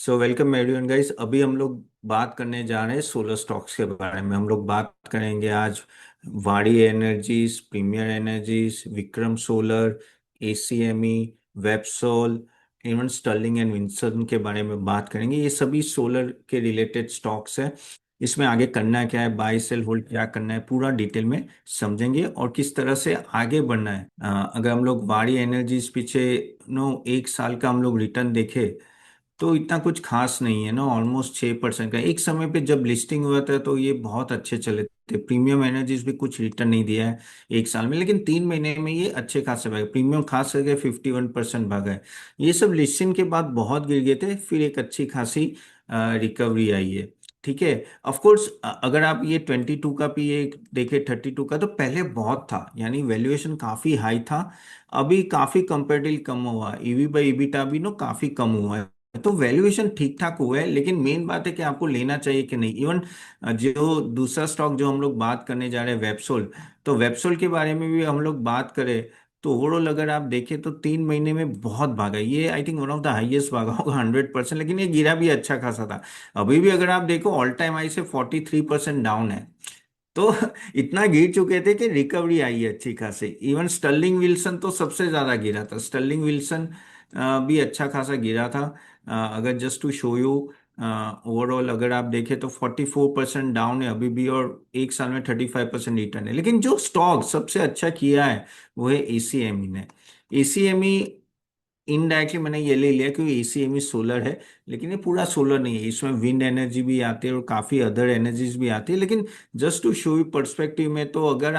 So welcome everyone guys. अभी हम लोग बात करने जा रहे हैं सोलर स्टॉक्स के बारे में। हम लोग बात करेंगे आज Waaree energies, premier energies, Vikram solar, ACME, Websol, even Sterling and Wilson के बारे में बात करेंगे। ये सभी सोलर के रिलेटेड स्टॉक्स है। इसमें आगे करना क्या है, बाय सेल होल्ड क्या करना है, पूरा डिटेल में समझेंगे और किस तरह से आगे बढ़ना है। अगर हम लोग वाणी एनर्जीज पीछे नो 1 साल का हम लोग रिटर्न देखें तो इतना कुछ खास नहीं है ना, ऑलमोस्ट 6% का। एक समय पे जब लिस्टिंग हुआ था तो ये बहुत अच्छे चले थे। प्रीमियम एनर्जीज भी कुछ रिटर्न नहीं दिया है 1 साल में, लेकिन 3 महीने में ये अच्छे खासे भागे। प्रीमियम खास करके 51% भागा है। ये सब लिस्टिंग के बाद बहुत गिर गए थे, फिर एक अच्छी खासी रिकवरी आई है। ठीक है। ऑफ कोर्स अगर आप ये 22 का भी ये देखे, 32 का, तो पहले बहुत था, यानी वैल्यूएशन काफी हाई था। अभी काफी कंपेरेटिवली कम हुआ, ईवी बाई ईबिटा भी नो काफी कम हुआ है। तो वैल्यूएशन ठीक ठाक हुआ है, लेकिन मेन बात है कि आपको लेना चाहिए कि नहीं। इवन जो दूसरा स्टॉक जो हम लोग बात करने जा रहे हैं, वेबसोल, तो वेबसोल के बारे में भी हम लोग बात करें तो ओवरऑल अगर आप देखें तो 3 महीने में बहुत भागा। ये I think one of the highest भागा होगा 100%, लेकिन ये गिरा भी अच्छा खासा था। अभी भी अगर आप देखो ऑल टाइम हाई से 43% डाउन है। तो इतना गिर चुके थे कि रिकवरी आई है अच्छी खासी। इवन स्टर्लिंग विल्सन तो सबसे ज्यादा गिरा था। स्टर्लिंग विल्सन भी अच्छा खासा गिरा था। अगर just to show you, overall अगर आप देखें तो 44% डाउन है अभी भी, और 1 साल में 35% रिटर्न है। लेकिन जो स्टॉक सबसे अच्छा किया है वो है एसीएमई ने। एसीएमई इनडायरेक्टली मैंने ये ले लिया क्योंकि एसीएमई सोलर है, लेकिन ये पूरा सोलर नहीं है। इसमें विंड एनर्जी भी आती है और काफी अदर एनर्जीज भी आती है। लेकिन just to show you perspective में, तो अगर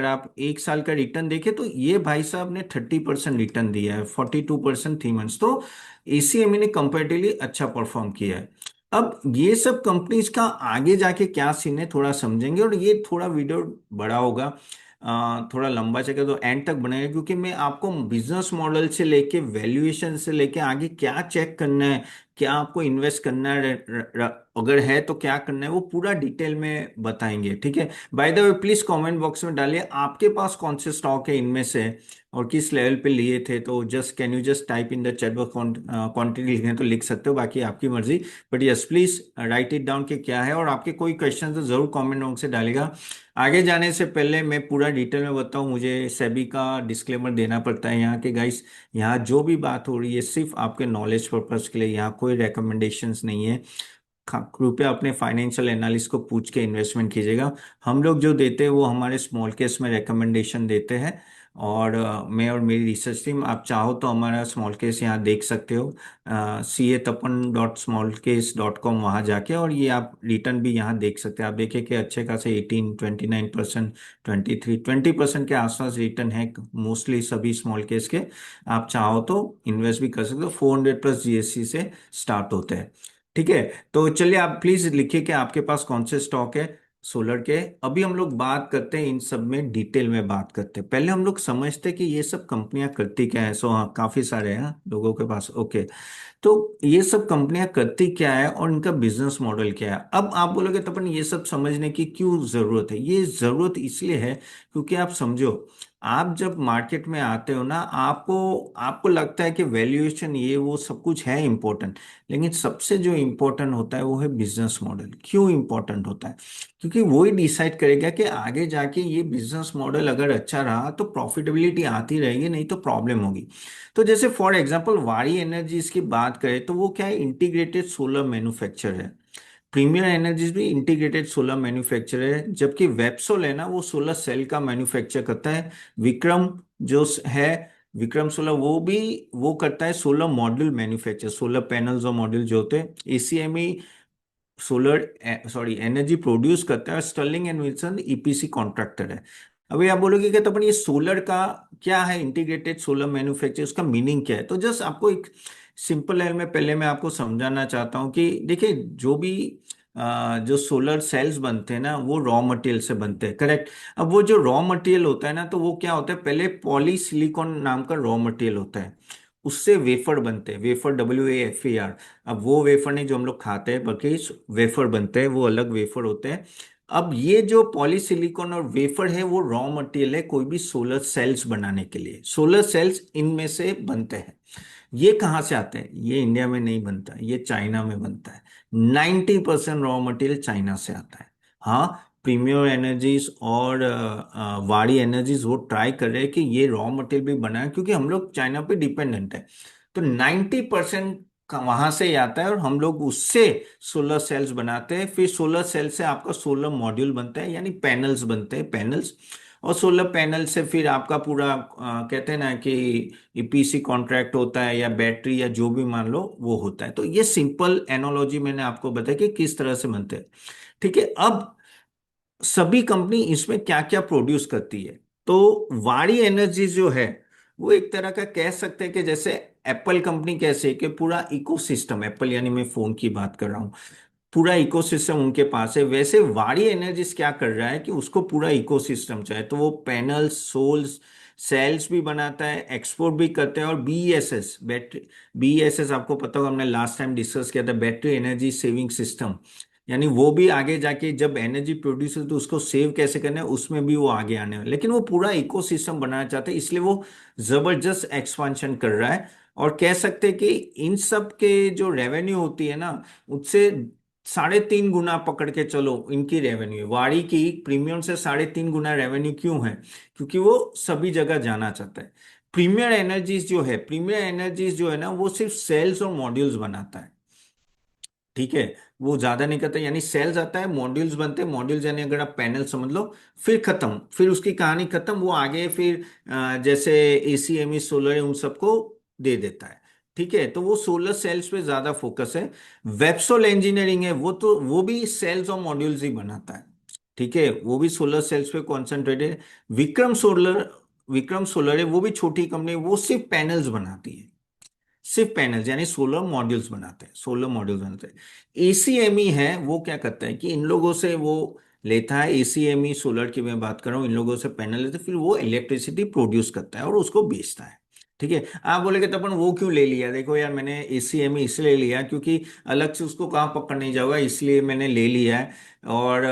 आप 1 साल का रिटर्न देखें तो ये भाई साहब ने 30% रिटर्न दिया है, 42% 3 मंथ्स। तो एसीएमई ने कंपेरेटिवली अच्छा परफॉर्म किया है। अब ये सब कंपनीज का आगे जाके क्या सीन है थोड़ा समझेंगे, और ये थोड़ा वीडियो बड़ा होगा, थोड़ा लंबा चलेगा, तो एंड तक बनेगा, क्योंकि मैं आपको बिजनेस मॉडल से लेके वैल्यूएशन से लेके आगे क्या चेक करना है, क्या आपको इन्वेस्ट करना है, अगर है तो क्या करना है, वो पूरा डिटेल में बताएंगे। ठीक है। By the way please comment box में डालिए आपके पास कौन से स्टॉक है इनमें से, और किस लेवल पे लिए थे। तो just can you just type in the chat box, quantity लिखने तो लिख सकते हो, बाकी आपकी मर्जी। But yes please right it down कि क्या है, और आपके कोई क्वेश्चन तो जरूर कमेंट बॉक्स से डालेगा। आगे जाने से पहले मैं पूरा डिटेल में बताऊं, मुझे सेबी का डिस्क्लेमर देना पड़ता है यहाँ के गाइस। यहाँ जो भी बात हो रही है सिर्फ आपके नॉलेज पर्पस के लिए, यहाँ कोई रिकमेंडेशंस नहीं है। कृपया अपने फाइनेंशियल एनालिस्ट को पूछ के इन्वेस्टमेंट कीजिएगा। हम लोग जो देते हैं वो हमारे स्मॉल केस में रिकमेंडेशन देते हैं, और मैं और मेरी रिसर्च टीम, आप चाहो तो हमारा स्मॉल केस यहाँ देख सकते हो, CA tapan.smallcase.com, वहाँ जाके, और ये आप रिटर्न भी यहाँ देख सकते हैं। आप देखिए कि अच्छे खासे 18, 29%, 23, 20% के आसपास रिटर्न है मोस्टली सभी स्मॉल केस के। आप चाहो तो इन्वेस्ट भी कर सकते हो, 400 प्लस जीएससी से स्टार्ट होते हैं। ठीक है। तो चलिए आप प्लीज लिखिए कि आपके पास कौन से स्टॉक है सोलर के। अभी हम लोग बात करते हैं इन सब में, डिटेल में बात करते हैं। पहले हम लोग समझते हैं कि ये सब कंपनियां करती क्या है। सो हाँ, काफी सारे हैं लोगों के पास। ओके। तो ये सब कंपनियां करती क्या है और इनका बिजनेस मॉडल क्या है। अब आप बोलोगे तो अपन ये सब समझने की क्यों जरूरत है। ये जरूरत इसलिए है क्योंकि आप समझो, आप जब मार्केट में आते हो ना, आपको आपको लगता है कि वैल्यूएशन ये वो सब कुछ है इंपॉर्टेंट, लेकिन सबसे जो इंपॉर्टेंट होता है वो है बिजनेस मॉडल। क्यों इंपॉर्टेंट होता है? क्योंकि वो ही डिसाइड करेगा कि आगे जाके ये बिजनेस मॉडल अगर अच्छा रहा तो प्रॉफिटेबिलिटी आती रहेगी, नहीं तो प्रॉब्लम होगी। तो जैसे फॉर एग्जांपल वारी एनर्जीज की बात करें तो वो क्या है, इंटीग्रेटेड सोलर मैन्युफैक्चर है। प्रीमियर एनर्जीज भी इंटीग्रेटेड सोलर मैन्युफैक्चर है, जबकि वेबसोल है ना वो सोलर सेल का मैन्युफैक्चर करता है। विक्रम जो है, विक्रम सोलर, वो भी वो करता है solar module manufacture, solar panels और मॉड्यूल जो होते हैं। ACME solar sorry energy produce करता है, और Sterling and Wilson EPC contractor है। अभी आप बोलोगे कि तो अपन ये सोलर का क्या है, इंटीग्रेटेड सोलर मैन्युफैक्चर, उसका मीनिंग क्या है। तो जस्ट आपको एक सिंपल लेवल में पहले मैं आपको समझाना चाहता हूँ कि देखिए, जो भी जो सोलर सेल्स बनते हैं ना वो रॉ मटेरियल से बनते हैं, करेक्ट। अब वो जो रॉ मटेरियल होता है ना, तो वो क्या होता है, पहले पॉलीसिलिकॉन नाम का रॉ मटेरियल होता है, उससे वेफर बनते हैं, वेफर, WAFER। अब वो वेफर नहीं जो हम लोग खाते हैं, बल्कि वेफर बनते हैं, वो अलग वेफर होते हैं। अब ये जो पॉलीसिलिकॉन और वेफर है वो रॉ मटेरियल है कोई भी सोलर सेल्स बनाने के लिए। सोलर सेल्स इनमें से बनते हैं। ये कहाँ से आते हैं? ये इंडिया में नहीं बनता, ये चाइना में बनता है। 90% रॉ मटेरियल चाइना से आता है। हाँ, प्रीमियर एनर्जीज और वाड़ी एनर्जीज वो ट्राई कर रहे हैं कि ये रॉ मटेरियल भी बनाए, क्योंकि हम लोग चाइना पे डिपेंडेंट है। तो 90% का वहां से ही आता है, और हम लोग उससे सोलर सेल्स बनाते हैं। फिर सोलर सेल से आपका सोलर मॉड्यूल बनता है, यानी पैनल्स बनते हैं, पैनल्स। और सोलर पैनल से फिर आपका पूरा कहते हैं ना कि ईपीसी कॉन्ट्रैक्ट होता है, या बैटरी, या जो भी मान लो वो होता है। तो ये सिंपल एनोलॉजी मैंने आपको बताया कि किस तरह से बनते हैं। ठीक है, अब सभी कंपनी इसमें क्या क्या प्रोड्यूस करती है। तो वाड़ी एनर्जी जो है, वो एक तरह का कह सकते हैं कि जैसे एप्पल कंपनी कैसे है कि पूरा इकोसिस्टम, एप्पल यानी मैं फोन की बात कर रहा हूँ, पूरा इकोसिस्टम उनके पास है। वैसे वाड़ी एनर्जीज क्या कर रहा है कि उसको पूरा इकोसिस्टम चाहिए, तो वो पैनल्स, सोल्स, सेल्स भी बनाता है, एक्सपोर्ट भी करते हैं। और बीईएसएस, बैटरी, बीईएसएस आपको पता होगा, हमने लास्ट टाइम डिस्कस किया था, बैटरी एनर्जी सेविंग सिस्टम। यानी वो भी आगे जाके जब एनर्जी प्रोड्यूस हो तो उसको सेव कैसे करना है, उसमें भी वो आगे आने वाले। लेकिन वो पूरा इकोसिस्टम बनाना चाहते हैं, इसलिए वो जबरदस्त एक्सपांशन कर रहा है। और कह सकते हैं कि इन सब के जो रेवेन्यू होती है ना, उससे 3.5 गुना पकड़ के चलो इनकी रेवेन्यू है। वाड़ी की प्रीमियम से 3.5 गुना रेवेन्यू क्यों है? क्योंकि वो सभी जगह जाना चाहता है। प्रीमियर एनर्जीज जो है ना, वो सिर्फ सेल्स और मॉड्यूल्स बनाता है। ठीक है, वो ज्यादा नहीं करता, यानी सेल्स आता है, मॉड्यूल्स बनते हैं, मॉड्यूल्स यानी अगर आप पैनल समझ लो, फिर खत्म, फिर उसकी कहानी खत्म। वो आगे फिर जैसे एसीएमई सोलर है उन सबको दे देता है। ठीक है, तो वो सोलर सेल्स पे ज्यादा फोकस है। वेबसोल इंजीनियरिंग है, वो तो वो भी सेल्स और मॉड्यूल्स ही बनाता है। ठीक है, वो भी सोलर सेल्स पे कॉन्सेंट्रेटेड है। विक्रम सोलर है, वो भी छोटी कंपनी, वो सिर्फ पैनल्स बनाती है, सिर्फ पैनल्स यानी सोलर मॉड्यूल्स बनाते हैं, सोलर मॉड्यूल्स बनाते हैं। एसीएमई है, वो क्या करता है कि इन लोगों से वो लेता है, एसीएमई सोलर की मैं बात कर रहा हूँ, इन लोगों से पैनल लेते हैं, फिर वो इलेक्ट्रिसिटी प्रोड्यूस करता है और उसको बेचता है। ठीक है, आप बोलेगे तो अपन वो क्यों ले लिया? देखो यार, मैंने एसीएमई इसलिए लिया क्योंकि अलग से उसको कहाँ पकड़ नहीं जाऊंगा, इसलिए मैंने ले लिया है। और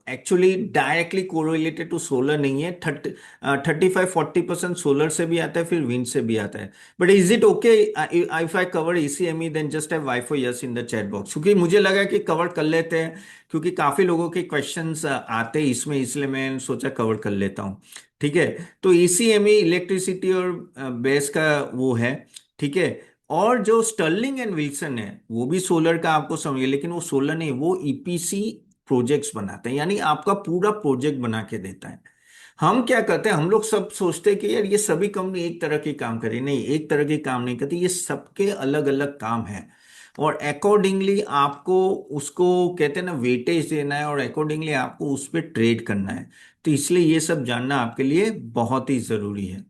actually directly correlated to solar नहीं है। 35-40% सोलर से भी आता है, फिर विंड से भी आता है। But is it okay if I cover ECME, then just have Y for yes in the chat box? क्योंकि मुझे लगा कि कवर कर लेते हैं, क्योंकि काफी लोगों के क्वेश्चंस आते हैं इसमें, इसलिए मैं सोचा कवर कर लेता हूँ। ठीक है, तो ECME इलेक्ट्रिसिटी और बेस का वो है। ठीक है, और जो स्टर्लिंग एंड विल्सन है, वो भी सोलर का आपको समझिए, लेकिन वो सोलर नहीं, वो ईपीसी प्रोजेक्ट्स बनाते हैं, यानी आपका पूरा प्रोजेक्ट बना के देता है। हम क्या करते हैं, हम लोग सब सोचते हैं कि यार ये सभी कंपनी एक तरह के काम करे, नहीं, एक तरह के काम नहीं करती, ये सबके अलग अलग काम है। और अकॉर्डिंगली आपको उसको कहते हैं ना वेटेज देना है, और अकॉर्डिंगली आपको उस पर ट्रेड करना है। तो इसलिए ये सब जानना आपके लिए बहुत ही जरूरी है।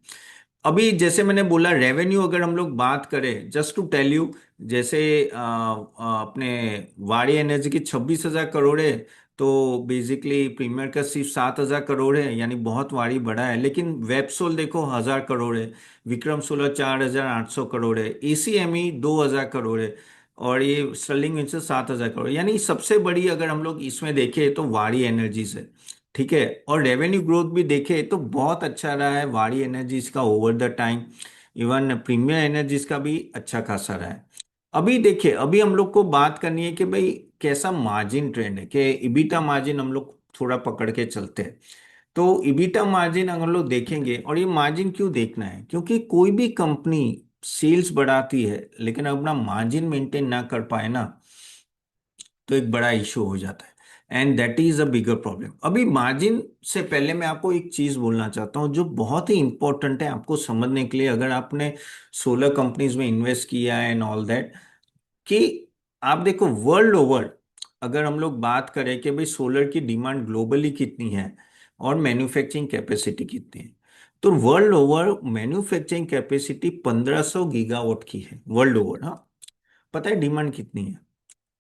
अभी जैसे मैंने बोला, रेवेन्यू अगर हम लोग बात करें, जस्ट टू टेल यू, जैसे अपने वाड़ी एनर्जी की 26,000 करोड़ है, तो बेसिकली प्रीमियर का सिर्फ 7,000 करोड़ है, यानी बहुत वाड़ी बड़ा है। लेकिन वेबसोल देखो 1,000 करोड़ है, विक्रम सोलर 4,800 करोड़ है, एसीएमई 2,000 करोड़ है, और ये स्टर्लिंग विंड 7,000 करोड़, यानी सबसे बड़ी अगर हम लोग इसमें देखें तो वाड़ी एनर्जीज है। ठीक है, और रेवेन्यू ग्रोथ भी देखे तो बहुत अच्छा रहा है वाड़ी एनर्जीज का over the time. Even Premier Energies का भी अच्छा खासा रहा है। अभी देखिए, अभी हम लोग को बात करनी है कि भाई कैसा मार्जिन ट्रेंड है, कि इबीटा मार्जिन हम लोग थोड़ा पकड़ के चलते हैं। तो इबीटा मार्जिन अगर लोग देखेंगे, और ये मार्जिन क्यों देखना है, क्योंकि कोई भी कंपनी सेल्स बढ़ाती है लेकिन अपना मार्जिन मेंटेन ना कर पाए ना, तो एक बड़ा इशू हो जाता है। And that is a bigger problem. अभी मार्जिन से पहले मैं आपको एक चीज बोलना चाहता हूँ जो बहुत ही इंपॉर्टेंट है आपको समझने के लिए, अगर आपने सोलर कंपनीज में इन्वेस्ट किया है एंड ऑल दैट, कि आप देखो वर्ल्ड ओवर, अगर हम लोग बात करें कि भाई सोलर की डिमांड ग्लोबली कितनी है और मैन्युफैक्चरिंग कैपेसिटी कितनी है, तो world over manufacturing capacity 1,500 gigawatt की है वर्ल्ड ओवर। हाँ, पता है डिमांड कितनी है?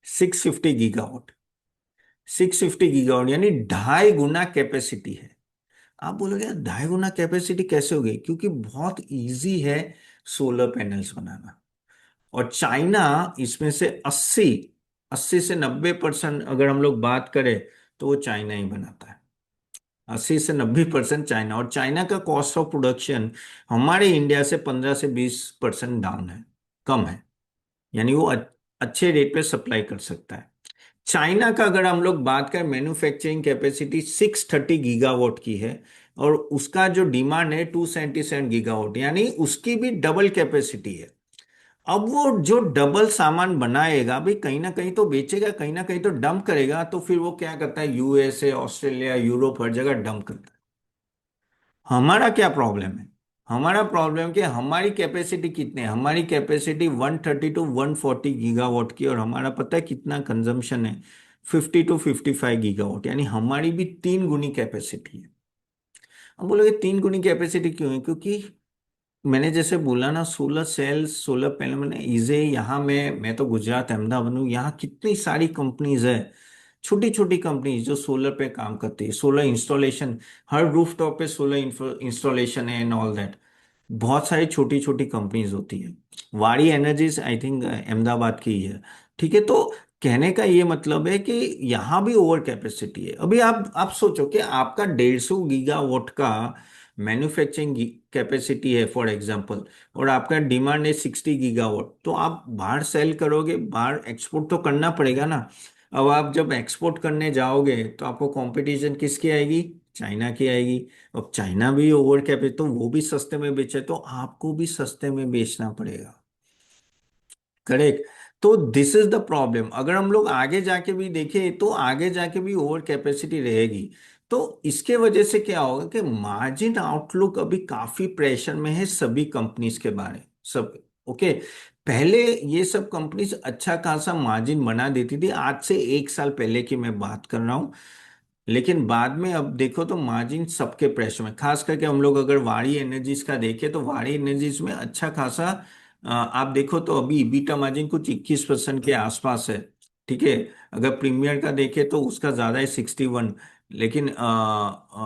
650 गीगावाट। 650 गीगावाट यानी 2.5 गुना कैपेसिटी है। आप बोलोगे यार 2.5 गुना कैपेसिटी कैसे हो गई? क्योंकि बहुत इजी है सोलर पैनल्स बनाना। और चाइना इसमें से 80 से 90% अगर हम लोग बात करें, तो वो चाइना ही बनाता है। 80 से 90% चाइना, और चाइना का कॉस्ट ऑफ प्रोडक्शन हमारे इंडिया से 15 से 20% डाउन है। कम है, यानी वो अच्छे रेट पे सप्लाई कर सकता है। चाइना का अगर हम लोग बात करें, मैन्युफैक्चरिंग कैपेसिटी 630 गीगावाट की है, और उसका जो डिमांड है 277 गीगावाट, यानी उसकी भी डबल कैपेसिटी है। अब वो जो डबल सामान बनाएगा भाई, कहीं ना कहीं तो बेचेगा, कहीं ना कहीं तो डंप करेगा, तो फिर वो क्या करता है, यूएसए, ऑस्ट्रेलिया, यूरोप, हर जगह डंप करता है। हमारा क्या प्रॉब्लम है? हमारा प्रॉब्लम कि हमारी कैपेसिटी कितनी है, हमारी कैपेसिटी 130 to 140 गीगावाट की, और हमारा पता है कितना कंजम्पशन है, 50 to 55 गीगावाट, यानी हमारी भी 3 गुनी कैपेसिटी है। अब बोलोगे 3 गुनी कैपेसिटी क्यों है? क्योंकि मैंने जैसे बोला ना, सोलर सेल्स, सोलर पैनल, मैंने इसे यहाँ, मैं तो गुजरात अहमदाबाद हूँ, यहाँ कितनी सारी कंपनीज है, छोटी छोटी कंपनीज जो सोलर पे काम करती है, सोलर इंस्टॉलेशन, हर रूफ टॉप पे सोलर इंस्टॉलेशन है एंड ऑल दैट। बहुत सारी छोटी छोटी कंपनीज होती है। वारी एनर्जीज आई थिंक अहमदाबाद की ही है। ठीक है, तो कहने का ये मतलब है कि यहाँ भी ओवर कैपेसिटी है। अभी आप सोचो कि आपका 150 गीगावाट का मैन्युफैक्चरिंग कैपेसिटी है फॉर एग्जांपल, और आपका डिमांड है 60 गीगावाट, तो आप बाहर सेल करोगे, बाहर एक्सपोर्ट तो करना पड़ेगा ना। अब आप जब एक्सपोर्ट करने जाओगे तो आपको कंपटीशन किसकी आएगी? चाइना की आएगी। अब चाइना भी ओवर कैपेसिटी, तो वो भी सस्ते में बेचे, तो आपको भी सस्ते में बेचना पड़ेगा। करेक्ट। तो दिस इज द प्रॉब्लम। अगर हम लोग आगे जाके भी देखें तो आगे जाके भी ओवर कैपेसिटी रहेगी। तो इसके वजह से क्या होगा कि मार्जिन आउटलुक अभी काफी प्रेशर में है सभी कंपनीज के बारे, सब। ओके। पहले ये सब कंपनीज अच्छा खासा मार्जिन बना देती थी, आज से 1 साल पहले की मैं बात कर रहा हूँ। लेकिन बाद में अब देखो तो मार्जिन सबके प्रेशर में, खास करके हम लोग अगर वारी एनर्जीज का देखें तो वारी एनर्जीज में अच्छा खासा आप देखो तो अभी ईबीटा मार्जिन कुछ 21% के आसपास है। ठीक है। अगर प्रीमियर का देखें तो उसका ज्यादा है, 61। लेकिन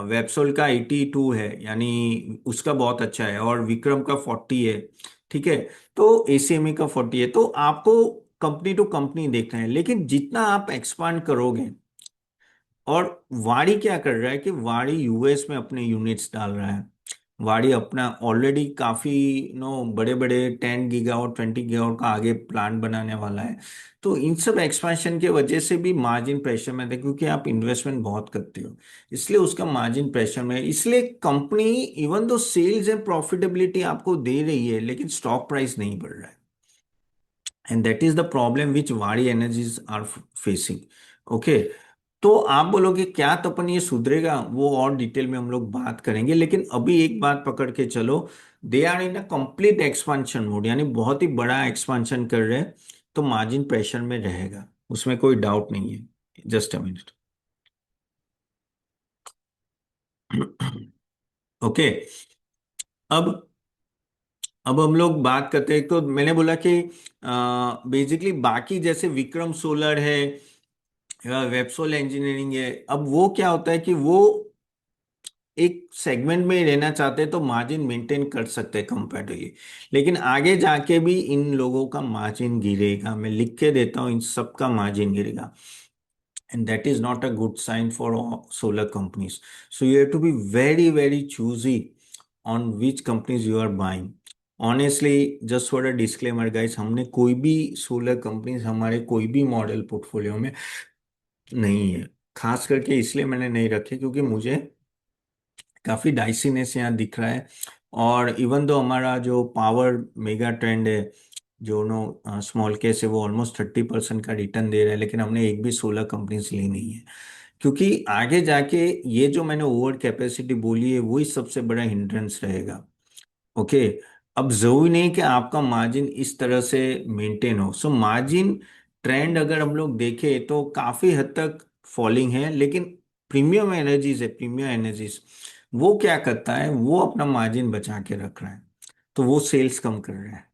वेबसोल का 82 है, यानी उसका बहुत अच्छा है, और विक्रम का 40 है। ठीक है। तो एसीएमई का 40 है। तो आपको कंपनी टू कंपनी देखना है, लेकिन जितना आप एक्सपांड करोगे, और वाड़ी क्या कर रहा है कि वाड़ी यूएस में अपने यूनिट्स डाल रहा है। वाड़ी अपना ऑलरेडी काफी बड़े बड़े 10 गीगावाट, 20 गीगावाट का आगे प्लांट बनाने वाला है। तो इन सब एक्सपेंशन की वजह से भी मार्जिन प्रेशर में था, क्योंकि आप इन्वेस्टमेंट बहुत करते हो, इसलिए उसका मार्जिन प्रेशर में है। इसलिए company even though sales and profitability आपको दे रही है, लेकिन स्टॉक प्राइस नहीं बढ़ रहा है। And that is the problem विच वाड़ी एनर्जीज आर फेसिंग। ओके। तो आप बोलोगे क्या तपन ये सुधरेगा, वो और डिटेल में हम लोग बात करेंगे, लेकिन अभी एक बात पकड़ के चलो, they are in a complete expansion mode, यानी बहुत ही बड़ा एक्सपांशन कर रहे हैं। तो मार्जिन प्रेशर में रहेगा, उसमें कोई डाउट नहीं है। Just a minute. ओके। अब अब हम लोग बात करते हैं, तो मैंने बोला कि बेसिकली बाकी जैसे विक्रम सोलर है, वेबसोल इंजीनियरिंग है, अब वो क्या होता है कि वो एक सेगमेंट में ही रहना चाहते हैं, तो मार्जिन मेंटेन कर सकते हैं कंपैरेटिवली। लेकिन आगे जाके भी इन लोगों का मार्जिन गिरेगा, मैं लिख के देता हूँ, इन सबका मार्जिन गिरेगा। And that is not a good sign for solar companies. So you have to be very very choosy on which companies you are buying. Honestly, just for a disclaimer guys, हमने कोई भी solar companies हमारे कोई भी model portfolio में नहीं है। खास करके इसलिए मैंने नहीं रखे क्योंकि मुझे काफी डाइसीनेस यहाँ दिख रहा है। और इवन दो हमारा जो पावर मेगा ट्रेंड है, जो नो स्मॉल केस है, वो ऑलमोस्ट 30% का रिटर्न दे रहा है, लेकिन हमने एक भी सोलर कंपनीज ली नहीं है। क्योंकि आगे जाके ये जो मैंने ओवर कैपेसिटी बोली है, वही सबसे बड़ा हिंड्रेंस रहेगा। ओके। अब जरूरी नहीं कि आपका मार्जिन इस तरह से मेंटेन हो। सो मार्जिन ट्रेंड अगर हम लोग देखें तो काफी हद तक फॉलिंग है, लेकिन प्रीमियम एनर्जीज है, प्रीमियम एनर्जीज वो क्या करता है, वो अपना मार्जिन बचा के रख रहा है, तो वो सेल्स कम कर रहा है।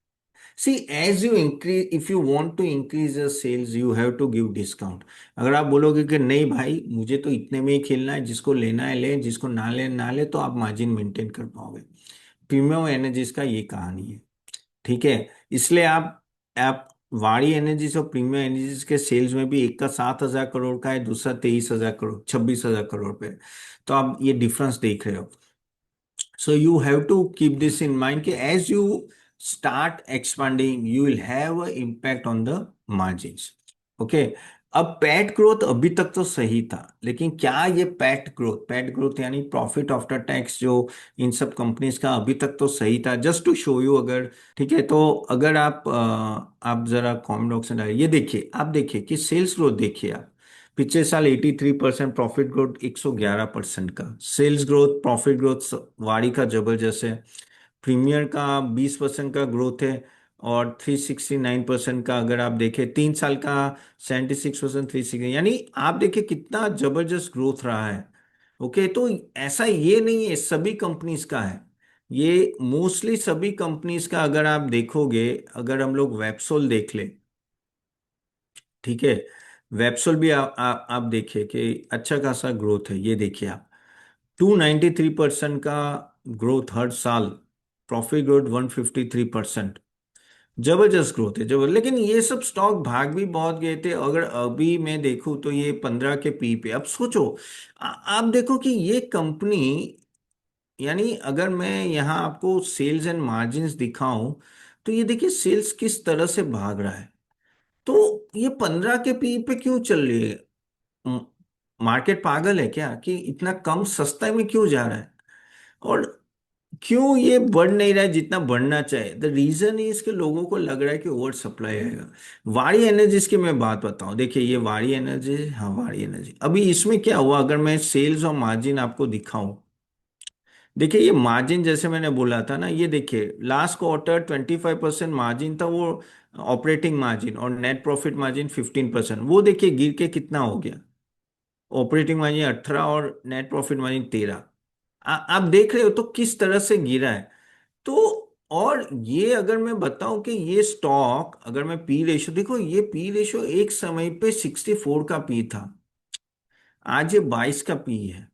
See, as you increase, if you want to increase your sales, you have to give discount. अगर आप बोलोगे कि नहीं भाई, मुझे तो इतने में ही खेलना है, जिसको लेना है ले, जिसको ना ले ना ले, तो आप मार्जिन मेंटेन कर पाओगे। प्रीमियम एनर्जीज का ये कहानी है। ठीक है। इसलिए आप वाड़ी एनर्जीज और प्रीमियम एनर्जीज के सेल्स में भी एक का 7,000 करोड़ का है, दूसरा 23,000 करोड़, 26,000 करोड़ पे है। तो आप ये डिफरेंस देख रहे हो। So you have to keep this in mind कि as you start expanding, you will have an impact on the margins. Okay, अब पैट ग्रोथ अभी तक तो सही था, लेकिन क्या ये पैट ग्रोथ यानी प्रॉफिट आफ्टर टैक्स जो इन सब कंपनीज का अभी तक तो सही था, जस्ट टू शो यू, अगर ठीक है तो अगर आप जरा कॉमेंट बॉक्स में डालिए, ये देखिए, आप देखिए कि सेल्स ग्रोथ देखिए आप, पिछले साल 83%, प्रॉफिट ग्रोथ 111% का सेल्स ग्रोथ, प्रॉफिट ग्रोथ वाड़ी का जबरदस्त है, प्रीमियर का 20% का ग्रोथ है, और 369% का अगर आप देखें 3 साल का, 76%, 360, यानी आप देखिए कितना जबरदस्त ग्रोथ रहा है। ओके, तो ऐसा ये नहीं है सभी कंपनीज का है, ये मोस्टली सभी कंपनीज का अगर आप देखोगे, अगर हम लोग वेबसोल देख ले, ठीक है, वेबसोल भी आप देखिए कि अच्छा खासा ग्रोथ है, ये देखिए आप 293% का ग्रोथ हर साल, प्रॉफिट ग्रोथ 153%, जबरदस्त ग्रोथ है जबर लेकिन ये सब स्टॉक भाग भी बहुत गए थे, अगर अभी मैं देखूं तो ये 15 के पी पे, अब सोचो, आप देखो कि ये कंपनी, यानी अगर मैं यहाँ आपको सेल्स एंड मार्जिन्स दिखाऊं, तो ये देखिए सेल्स किस तरह से भाग रहा है, तो ये 15 के पी पे क्यों चल रही है? मार्केट पागल है क्या कि इतना कम सस्ता में क्यों जा रहा है, और क्यों ये बढ़ नहीं रहा है जितना बढ़ना चाहिए? द रीजन इज कि लोगों को लग रहा है कि ओवर सप्लाई आएगा। वारी एनर्जीज की मैं बात बताऊं, देखिए ये वारी एनर्जी, हाँ वारी एनर्जी, अभी इसमें क्या हुआ, अगर मैं सेल्स और मार्जिन आपको दिखाऊं, देखिए ये मार्जिन जैसे मैंने बोला था ना, ये देखिए लास्ट क्वार्टर 25% मार्जिन था वो, ऑपरेटिंग मार्जिन, और नेट प्रॉफिट मार्जिन 15%, वो देखिए गिर के कितना हो गया, ऑपरेटिंग मार्जिन 18 और नेट प्रॉफिट मार्जिन 13। आप देख रहे हो तो किस तरह से गिरा है, तो और ये अगर मैं बताऊं कि ये स्टॉक, अगर मैं पी रेशो देखो, ये पी रेशो एक समय पे 64 का पी था, आज ये 22 का पी है,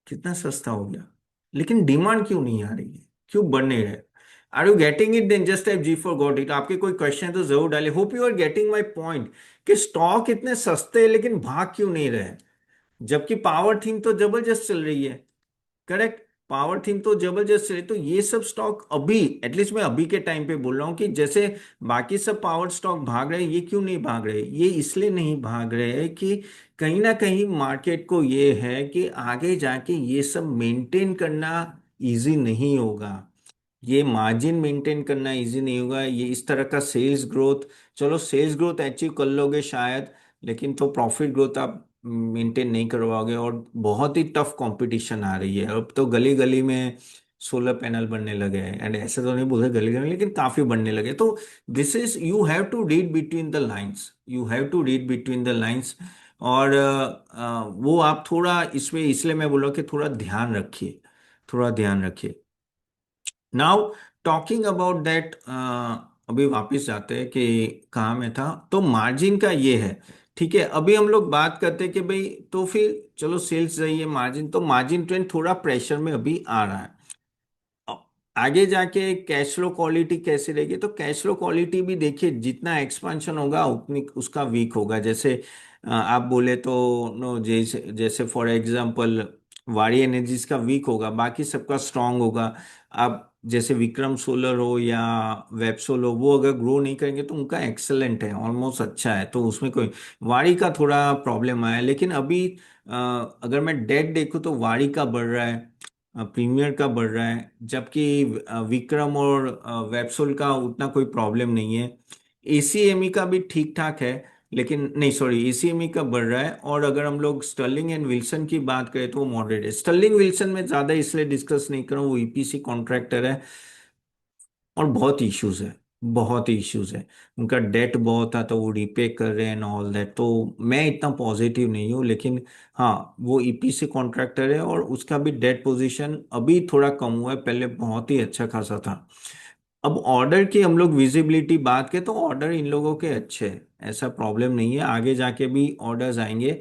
कितना सस्ता हो गया, लेकिन डिमांड क्यों नहीं आ रही है, क्यों बढ़ नहीं रहा है? Are you getting it? Then just type G for got it, आपके कोई क्वेश्चन है तो जरूर डालिए, hope you are getting my point, कि स्टॉक इतने सस्ते हैं लेकिन भाग क्यों नहीं रहे, जबकि पावर थीम तो जबरदस्त चल रही है। करेक्ट, पावर थीम तो जबरदस्त चले, तो ये सब स्टॉक अभी, एटलीस्ट मैं अभी के टाइम पे बोल रहा हूँ कि जैसे बाकी सब पावर स्टॉक भाग रहे हैं, ये क्यों नहीं भाग रहे? ये इसलिए नहीं भाग रहे हैं कि कहीं ना कहीं मार्केट को ये है कि आगे जाके ये सब मेंटेन करना इजी नहीं होगा, ये मार्जिन मेंटेन करना इजी नहीं होगा, ये इस तरह का सेल्स ग्रोथ, चलो सेल्स ग्रोथ अचीव कर लोगे शायद, लेकिन तो प्रॉफिट ग्रोथ आप मेंटेन नहीं करवाओगे, और बहुत ही टफ कंपटीशन आ रही है, अब तो गली गली में सोलर पैनल बनने लगे हैं, एंड ऐसे तो नहीं बोल रहे गली गली, लेकिन काफी बनने लगे, तो this is, you have to read between the lines, you have to read between the lines, और वो आप थोड़ा इसमें, इसलिए मैं बोल रहा हूँ कि थोड़ा ध्यान रखिए, थोड़ा ध्यान रखिए। नाउ टॉकिंग अबाउट दैट, अभी वापस जाते हैं कि कहाँ में था, तो मार्जिन का ये है, ठीक है, अभी हम लोग बात करते हैं कि भाई, तो फिर चलो सेल्स रही है, मार्जिन, तो मार्जिन ट्रेंड थोड़ा प्रेशर में अभी आ रहा है, आगे जाके कैश फ्लो क्वालिटी कैसे रहेगी, तो कैश फ्लो क्वालिटी भी देखिए, जितना एक्सपांशन होगा उतनी उसका वीक होगा, जैसे आप बोले तो, नो, जैसे जैसे फॉर एग्जांपल वारी एनर्जीज का वीक होगा, बाकी सबका स्ट्रांग होगा। आप जैसे विक्रम सोलर हो या वेबसोल हो, वो अगर ग्रो नहीं करेंगे तो उनका एक्सेलेंट है, ऑलमोस्ट अच्छा है, तो उसमें कोई, वारी का थोड़ा प्रॉब्लम आया, लेकिन अभी अगर मैं डेट देखूँ तो वारी का बढ़ रहा है, प्रीमियर का बढ़ रहा है, जबकि विक्रम और वेबसोल का उतना कोई प्रॉब्लम नहीं है। एसीएमई का भी ठीक ठाक है, लेकिन नहीं, सॉरी, एसीएमई का बढ़ रहा है, और अगर हम लोग स्टर्लिंग एंड विल्सन की बात करें तो वो मॉडरेट है, स्टर्लिंग विल्सन में ज़्यादा इसलिए डिस्कस नहीं करूँ, वो ईपीसी कॉन्ट्रैक्टर है, और बहुत इश्यूज है, बहुत ही इश्यूज है, उनका डेट बहुत था तो वो रीपे कर रहे हैं ऑल दैट, तो मैं इतना पॉजिटिव नहीं हूँ, लेकिन हाँ वो ईपीसी कॉन्ट्रैक्टर है, और उसका भी डेट पोजीशन अभी थोड़ा कम हुआ है, पहले बहुत ही अच्छा खासा था। अब ऑर्डर की हम लोग विजिबिलिटी बात करें तो ऑर्डर इन लोगों के अच्छे हैं, ऐसा प्रॉब्लम नहीं है, आगे जाके भी ऑर्डर्स आएंगे,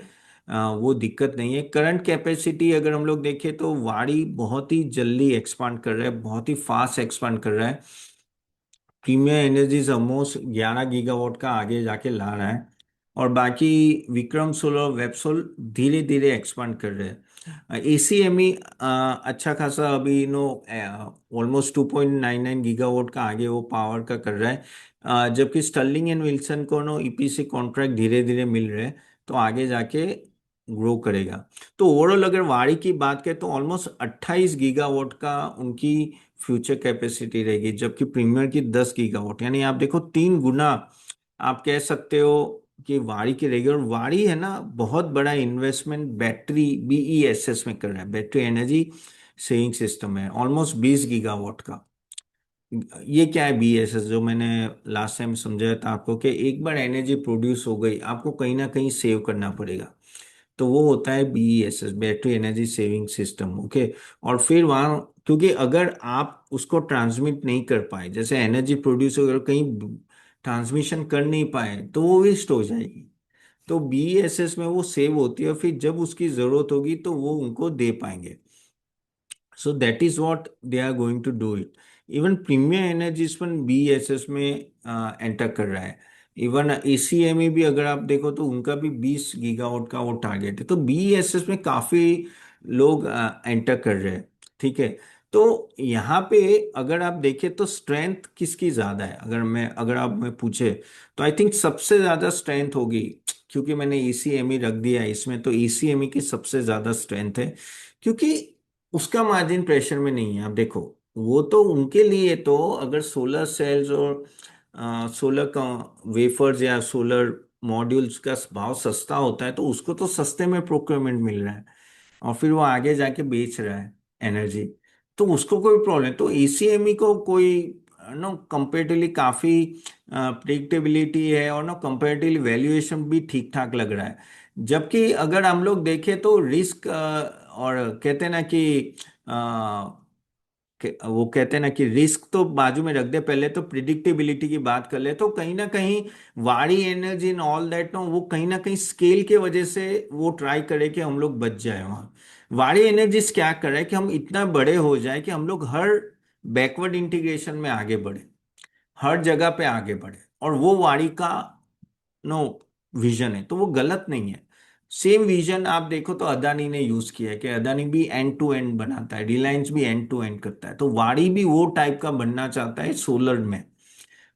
वो दिक्कत नहीं है। करंट कैपेसिटी अगर हम लोग देखें तो वाड़ी बहुत ही जल्दी एक्सपांड कर रहा है, बहुत ही फास्ट एक्सपांड कर रहा है, प्रीमियर एनर्जीज ऑलमोस्ट 11 गीगावाट का आगे जाके ला रहा है, और बाकी विक्रम सोलर, वेबसोल धीरे धीरे एक्सपांड कर रहे हैं। एसीएमई अच्छा खासा अभी नो ऑलमोस्ट 2.99 गीगावाट का आगे वो पावर का कर रहा है। जबकि स्टर्लिंग एंड विल्सन को नो ईपीसी कॉन्ट्रैक्ट धीरे धीरे मिल रहे हैं, तो आगे जाके ग्रो करेगा। तो ओवरऑल अगर वाड़ी की बात करें तो ऑलमोस्ट 28 गीगावाट का उनकी फ्यूचर कैपेसिटी रहेगी, जबकि प्रीमियर की 10 गीगावाट, यानी आप देखो 3 गुना आप कह सकते हो कि वाड़ी की रहेगी। और वाड़ी है ना बहुत बड़ा इन्वेस्टमेंट बैटरी बीईएसएस में कर रहा है, बैटरी एनर्जी सेविंग सिस्टम है, ऑलमोस्ट 20 गीगावाट का। ये क्या है बीईएसएस, जो मैंने लास्ट टाइम समझाया था आपको कि एक बार एनर्जी प्रोड्यूस हो गई आपको कहीं ना कहीं सेव करना पड़ेगा, तो वो होता है BESS, battery energy saving system. Okay. और फिर वहाँ, क्योंकि अगर आप उसको ट्रांसमिट नहीं कर पाए, जैसे एनर्जी प्रोड्यूस अगर कहीं ट्रांसमिशन कर नहीं पाए तो वो वेस्ट हो जाएगी। तो बीईएसएस में वो सेव होती है, फिर जब उसकी जरूरत होगी तो वो उनको दे पाएंगे। So that is what they are going to do it. Even Premier Energies पर बीएसएस में एंटर कर रहा है। इवन एसीएमई भी अगर आप देखो तो उनका भी 20 गीगावाट का वो टारगेट है। तो बीएसएस में काफी लोग एंटर कर रहे हैं। ठीक है। तो यहाँ पे अगर आप देखें तो स्ट्रेंथ किसकी ज्यादा है, अगर आप मैं पूछे तो आई थिंक सबसे ज्यादा स्ट्रेंथ होगी, क्योंकि मैंने ईसीएमई रख दिया है इसमें, तो ईसीएमई की सबसे ज्यादा स्ट्रेंथ है। क्योंकि उसका मार्जिन प्रेशर में नहीं है। आप देखो, वो तो उनके लिए तो अगर सोलर सेल्स और सोलर का वेफर्स या सोलर मॉड्यूल्स का भाव सस्ता होता है तो उसको तो सस्ते में प्रोक्योरमेंट मिल रहा है, और फिर वो आगे जाके बेच रहा है एनर्जी, तो उसको कोई प्रॉब्लम। तो एसीएमई को कोई नो कंपेरेटिवली काफी प्रिडिक्टेबिलिटी है, और नो कंपेरेटिवली वैल्यूएशन भी ठीक ठाक लग रहा है। जबकि अगर हम लोग देखें तो रिस्क, और कहते हैं ना कि वो कहते हैं ना कि रिस्क तो बाजू में रख दे, पहले तो प्रिडिक्टेबिलिटी की बात कर ले, तो कहीं ना कहीं Waaree energy in all that no, वो कहीं ना कहीं स्केल के वजह से वो ट्राई करे कि हम लोग बच जाए वहां। वाड़ी एनर्जीज क्या कर रहा है कि हम इतना बड़े हो जाए कि हम लोग हर बैकवर्ड इंटीग्रेशन में आगे बढ़े, हर जगह पे आगे बढ़े, और वो वाड़ी का नो विजन है, तो वो गलत नहीं है। सेम विजन आप देखो तो अदानी ने यूज किया है, कि अदानी भी एंड टू एंड बनाता है, रिलायंस भी एंड टू एंड करता है, तो वाड़ी भी वो टाइप का बनना चाहता है सोलर में।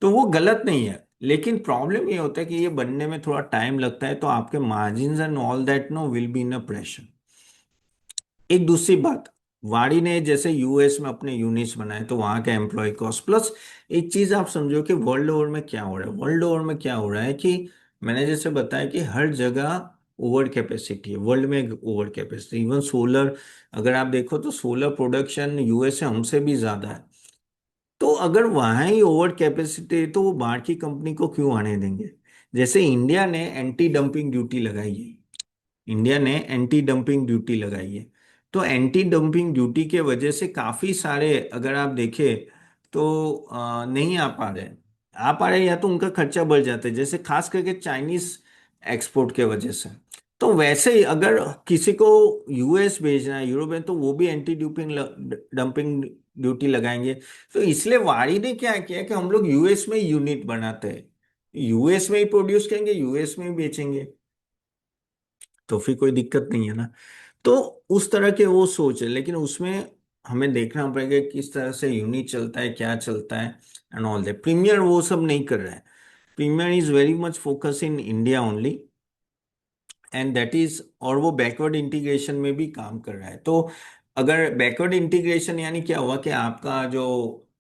तो वो गलत नहीं है, लेकिन प्रॉब्लम ये होता है कि ये बनने में थोड़ा टाइम लगता है, तो आपके margin and all that no will be in a pressure. एक दूसरी बात, वाड़ी ने जैसे यूएस में अपने यूनिट्स बनाए तो वहां का एम्प्लॉय कॉस्ट प्लस, एक चीज आप समझो कि वर्ल्ड ओवर में क्या हो रहा है, वर्ल्ड ओवर में क्या हो रहा है कि मैंने जैसे बताया कि हर जगह ओवर कैपेसिटी है, वर्ल्ड में ओवर कैपेसिटी। इवन सोलर, अगर आप देखो तो सोलर प्रोडक्शन यूएस से हमसे भी ज्यादा है। तो अगर वहां ही ओवर कैपेसिटी है तो वो बाहर की कंपनी को क्यों आने देंगे। जैसे इंडिया ने एंटी डंपिंग ड्यूटी लगाई है, इंडिया ने एंटी डंपिंग ड्यूटी लगाई है, तो एंटी डंपिंग ड्यूटी के वजह से काफी सारे अगर आप देखें तो नहीं आ पा रहे, या तो उनका खर्चा बढ़ जाता है, जैसे खास करके चाइनीज एक्सपोर्ट के वजह से। तो वैसे ही अगर किसी को यूएस भेजना है, यूरोप में, तो वो भी एंटी डंपिंग डंपिंग ड्यूटी लगाएंगे। तो इसलिए वाड़ी ने क्या किया कि हम लोग यूएस में यूनिट बनाते हैं, यूएस में ही प्रोड्यूस करेंगे, यूएस में ही बेचेंगे, तो फिर कोई दिक्कत नहीं है ना। तो उस तरह के वो सोच है, लेकिन उसमें हमें देखना पड़ेगा कि किस तरह से यूनिट चलता है, क्या चलता है, एंड ऑल दैट। प्रीमियर वो सब नहीं कर रहा है, Premier is very much focus in India only, and that is, और वो बैकवर्ड इंटीग्रेशन में भी काम कर रहा है। तो अगर बैकवर्ड इंटीग्रेशन यानी क्या हुआ कि आपका जो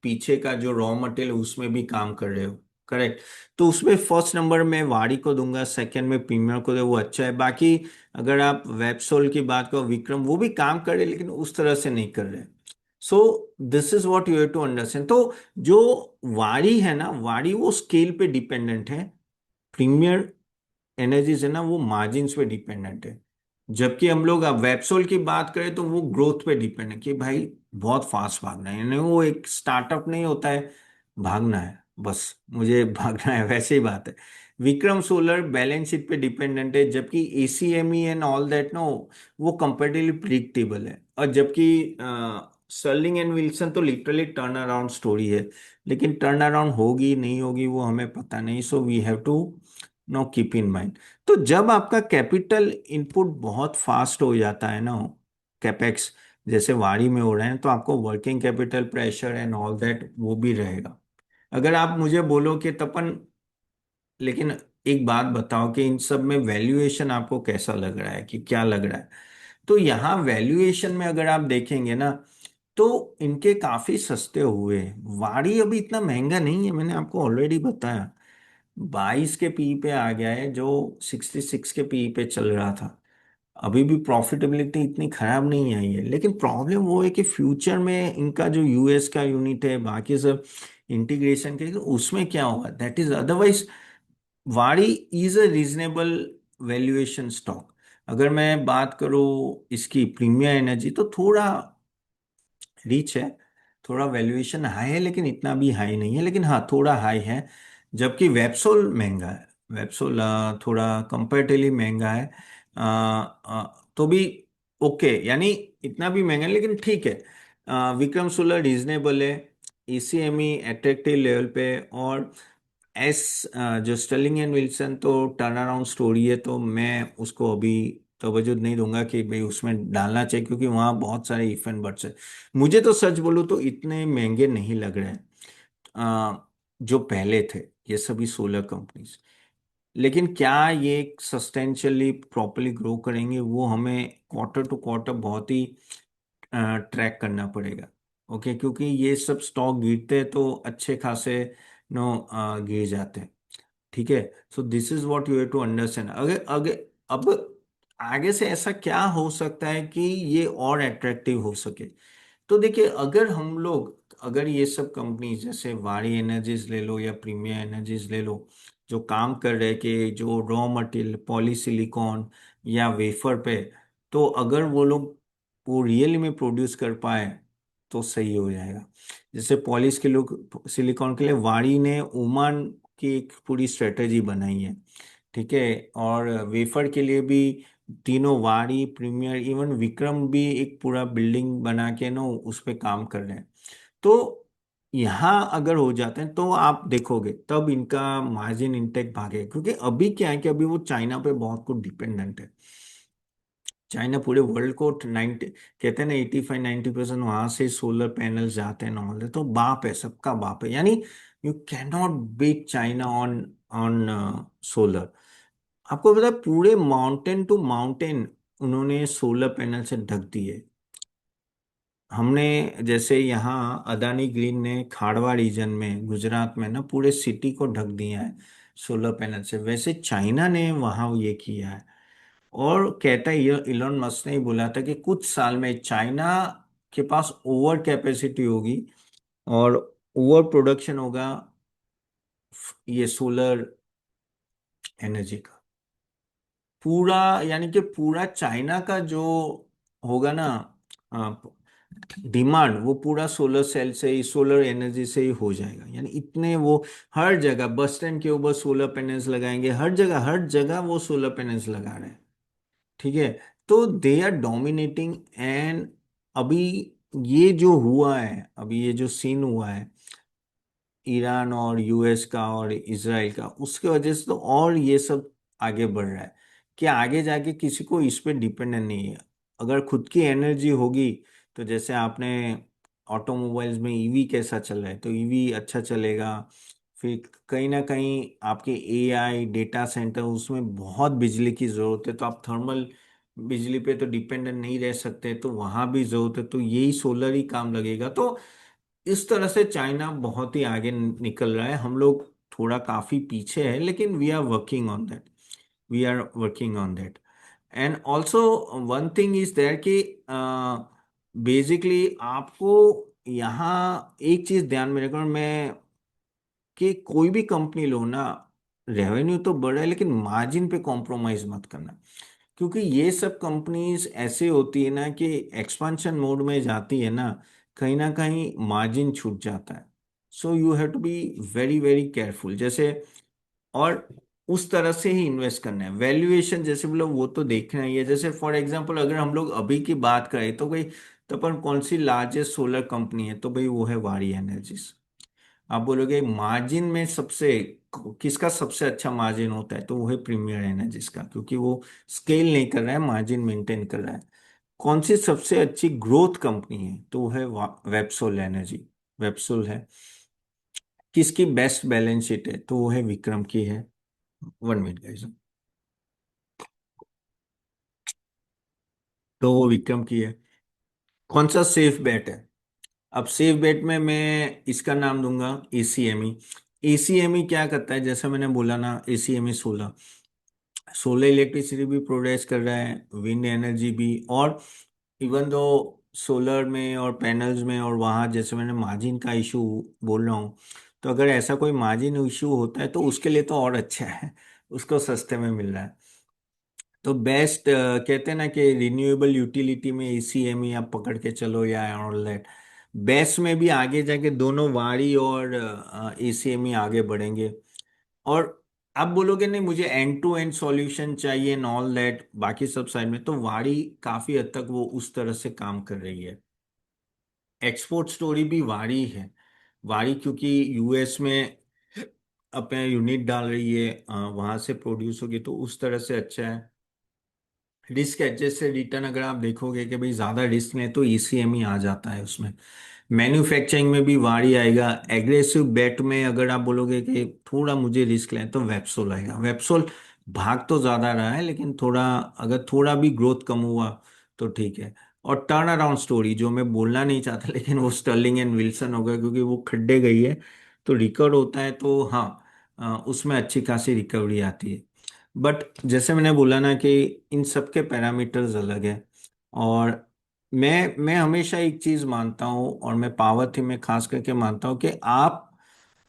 पीछे का जो रॉ मटेरियल उसमें भी काम कर रहे हो, करेक्ट। तो उसमें फर्स्ट नंबर में वाड़ी को दूंगा, सेकंड में प्रीमियर को दे, वो अच्छा है। बाकी अगर आप वेबसोल की बात करो, विक्रम वो भी काम कर रहे हैं, लेकिन उस तरह से नहीं कर रहे। So this is what you have to understand. तो जो वाड़ी है ना, वाड़ी वो स्केल पे डिपेंडेंट है, प्रीमियर एनर्जीज है ना वो मार्जिन पे डिपेंडेंट है। जबकि हम लोग अब वेबसोल की बात करें तो वो ग्रोथ पे डिपेंड है, कि भाई बहुत फास्ट भागना है, यानी वो एक स्टार्टअप नहीं होता है, भागना है बस, मुझे भागना है, वैसे ही बात है। विक्रम सोलर बैलेंस शीट पे डिपेंडेंट है, जबकि एसीएमई एंड ऑल दैट नो वो कंपेरेटिवली प्रिडिक्टेबल है। और जबकि सर्लिंग एंड विल्सन तो लिटरली टर्न अराउंड स्टोरी है, लेकिन टर्न अराउंड होगी नहीं होगी वो हमें पता नहीं। So we have to know, keep in mind. तो जब आपका कैपिटल इनपुट बहुत फास्ट हो जाता है ना, कैपेक्स जैसे वारी में हो रहे हैं, तो आपको working capital pressure and all that वो भी रहेगा। अगर आप मुझे बोलो कि तपन, लेकिन एक बात बताओ कि इन सब में वैल्यूएशन आपको कैसा लग रहा है, कि क्या लग रहा है? तो यहाँ वैल्यूएशन में अगर आप देखेंगे ना, तो इनके काफी सस्ते हुए हैं। वारी अभी इतना महंगा नहीं है, मैंने आपको ऑलरेडी बताया। 22 के पी पे आ गया है, जो 66 के पी पे चल रहा था। अभी भी प्रॉफिटेबिलिटी इतनी खराब नहीं आई है, लेकिन प्रॉब्लम वो है कि फ्यूचर में इनका जो यूएस का यूनिट है, बाकी सब इंटीग्रेशन के, तो उसमें क्या होगा, दैट इज अदरवाइज वाड़ी is a reasonable valuation stock. अगर मैं बात करूँ इसकी प्रीमियर एनर्जी, तो थोड़ा रीच है, थोड़ा वैल्यूएशन हाई है, लेकिन इतना भी हाई नहीं है, लेकिन हाँ थोड़ा हाई है। जबकि वेबसोल महंगा है। वेबसोल थोड़ा कंपेरेटिवली महंगा है। तो भी ओके, यानी इतना भी महंगा नहीं, लेकिन ठीक है। विक्रम सोलर रीजनेबल है, ईसीएमई अट्रैक्टिव लेवल पे, और एस जो स्टर्लिंग एंड विल्सन तो टर्न अराउंड स्टोरी है, तो मैं उसको अभी तवज्जो नहीं दूंगा कि भाई उसमें डालना चाहिए, क्योंकि वहाँ बहुत सारे इफ एंड बट्स है। मुझे तो सच बोलूँ तो इतने महंगे नहीं लग रहे हैं जो पहले थे ये सभी सोलर कंपनीज। लेकिन क्या ये सस्टेंशियली प्रॉपरली ग्रो करेंगे, वो हमें क्वार्टर टू क्वार्टर बहुत ही ट्रैक करना पड़ेगा। ओके, क्योंकि ये सब स्टॉक गिरते हैं तो अच्छे खासे नो गिर जाते हैं। ठीक है। So this is what you have to understand. अगर अगर अब आगे से ऐसा क्या हो सकता है कि ये और अट्रैक्टिव हो सके। तो देखिए, अगर हम लोग, अगर ये सब कंपनी जैसे वारी एनर्जीज ले लो या प्रीमियर एनर्जीज ले लो, जो काम कर रहे हैं कि जो रॉ मटेरियल पॉलीसिलिकॉन या वेफर पे, तो अगर वो लोग वो रियल में प्रोड्यूस कर पाए तो सही हो जाएगा। जैसे पॉलिश के लोग सिलिकॉन के लिए वारी ने ओमान की एक पूरी स्ट्रेटेजी बनाई है। ठीक है। और वेफर के लिए भी तीनों वारी, प्रीमियर, इवन विक्रम भी एक पूरा बिल्डिंग बना के ना उस पे काम कर रहे हैं। तो यहाँ अगर हो जाते हैं तो आप देखोगे तब इनका मार्जिन इंटेक भागेगा, क्योंकि अभी क्या है कि अभी वो चाइना पे बहुत कुछ डिपेंडेंट है। चाइना पूरे वर्ल्ड को 90, कहते हैं ना 85-90% वहां से सोलर पैनल जाते हैं नॉर्मल, तो बाप है, सबका बाप है, यानी you can not beat China on on solar. आपको पता है पूरे माउंटेन टू माउंटेन उन्होंने सोलर पैनल से ढक दिए। हमने जैसे यहाँ अदानी ग्रीन ने खाड़वा रीजन में गुजरात में ना पूरे सिटी को ढक दिया है सोलर पैनल से, वैसे चाइना ने वहाँ ये किया है। और कहता है ये इलोन मस्क ने ही बोला था कि कुछ साल में चाइना के पास ओवर कैपेसिटी होगी और ओवर प्रोडक्शन होगा ये सोलर एनर्जी का। पूरा, यानी कि पूरा चाइना का जो होगा ना डिमांड, वो पूरा सोलर सेल से ही, सोलर एनर्जी से ही हो जाएगा। यानी इतने वो हर जगह बस स्टैंड के ऊपर सोलर पैनल्स लगाएंगे, हर जगह वो सोलर पैनल्स लगा रहे हैं। ठीक है। तो दे आर डोमिनेटिंग। एंड अभी ये जो हुआ है, अभी ये जो सीन हुआ है ईरान और यूएस का और इसराइल का, उसके वजह से तो और ये सब आगे बढ़ रहा है कि आगे जाके किसी को इस पे डिपेंडेंट नहीं है। अगर खुद की एनर्जी होगी, तो जैसे आपने ऑटोमोबाइल्स में ईवी कैसा चल रहा है, तो ईवी अच्छा चलेगा। फिर कहीं ना कहीं आपके एआई डेटा सेंटर, उसमें बहुत बिजली की जरूरत है, तो आप थर्मल बिजली पे तो डिपेंडेंट नहीं रह सकते, तो वहां भी जरूरत है, तो यही सोलर ही काम लगेगा। तो इस तरह से चाइना बहुत ही आगे निकल रहा है, हम लोग थोड़ा काफी पीछे है, लेकिन we are working on that. We are working on that. And also one thing is there कि बेसिकली आपको यहाँ एक चीज ध्यान में रखना, मैं कि कोई भी कंपनी लो ना, रेवेन्यू तो बढ़े लेकिन मार्जिन पे कॉम्प्रोमाइज मत करना। क्योंकि ये सब कंपनीज ऐसे होती है ना कि एक्सपांशन मोड में जाती है ना कहीं मार्जिन छूट जाता है। So you have to be very very careful. जैसे, और उस तरह से ही इन्वेस्ट करना है। वैल्यूएशन जैसे बोलो वो तो देखना ही है। जैसे फॉर एग्जांपल अगर हम लोग अभी की बात करें तो भाई, तो अपन कौन सी लार्जेस्ट सोलर कंपनी है, तो भाई वो है वारी एनर्जीज। आप बोलोगे मार्जिन में सबसे किसका सबसे अच्छा मार्जिन होता है, तो वो है प्रीमियर एनर्जीज का, क्योंकि वो स्केल नहीं कर रहा है, मार्जिन मेंटेन कर रहा है। कौन सी सबसे अच्छी ग्रोथ कंपनी है, तो वो है वेप्सोल एनर्जी, वेप्सोल है। किसकी बेस्ट बैलेंस शीट है, तो वो है विक्रम की है। 1 मिनट गाइस। तो वो विक्रम की है। कौन सा सेफ बेट है? अब सेफ बेट में मैं इसका नाम दूंगा एसीएमई। एसीएमई क्या करता है, जैसे मैंने बोला ना, एसीएमई सोलर, सोलर इलेक्ट्रिसिटी भी प्रोड्यूस कर रहा है, विंड एनर्जी भी। और इवन दो सोलर में और पैनल्स में, और वहाँ जैसे मैंने मार्जिन का इशू बोल रहा हूँ, तो अगर ऐसा कोई मार्जिन इशू होता है तो उसके लिए तो और अच्छा है, उसको सस्ते में मिल रहा है। तो बेस्ट कहते हैं ना कि रिन्यूएबल यूटिलिटी में एसीएमई आप पकड़ के चलो, या ऑल दैट। बेस्ट में भी आगे जाके दोनों वारी और एसीएमई आगे बढ़ेंगे। और आप बोलोगे नहीं मुझे एंड टू एंड सॉल्यूशन चाहिए एंड ऑल दैट, बाकी सब साइड में, तो वारी काफी हद तक वो उस तरह से काम कर रही है। एक्सपोर्ट स्टोरी भी वारी है। वारी क्योंकि यूएस में अपने यूनिट डाल रही है, वहां से प्रोड्यूस होगी, तो उस तरह से अच्छा है। रिस्क एडजस्टेड रिटर्न अगर आप देखोगे कि भाई ज्यादा रिस्क में, तो ईसीएम ही आ जाता है उसमें। मैन्युफैक्चरिंग में भी वारी आएगा। एग्रेसिव बेट में अगर आप बोलोगे कि थोड़ा मुझे रिस्क लें, तो वेप्सोल आएगा। वेप्सोल भाग तो ज्यादा रहा है, लेकिन थोड़ा, अगर थोड़ा भी ग्रोथ कम हुआ तो ठीक है। और टर्न अराउंड स्टोरी जो मैं बोलना नहीं चाहता, लेकिन वो स्टर्लिंग एंड विल्सन होगा, क्योंकि वो खड्डे गई है, तो रिकवर होता है, तो हाँ, उसमें अच्छी खासी रिकवरी आती है। बट जैसे मैंने बोला ना कि इन सब के पैरामीटर्स अलग है। और मैं हमेशा एक चीज मानता हूँ, और मैं पावर थीम में खास करके मानता हूँ, कि आप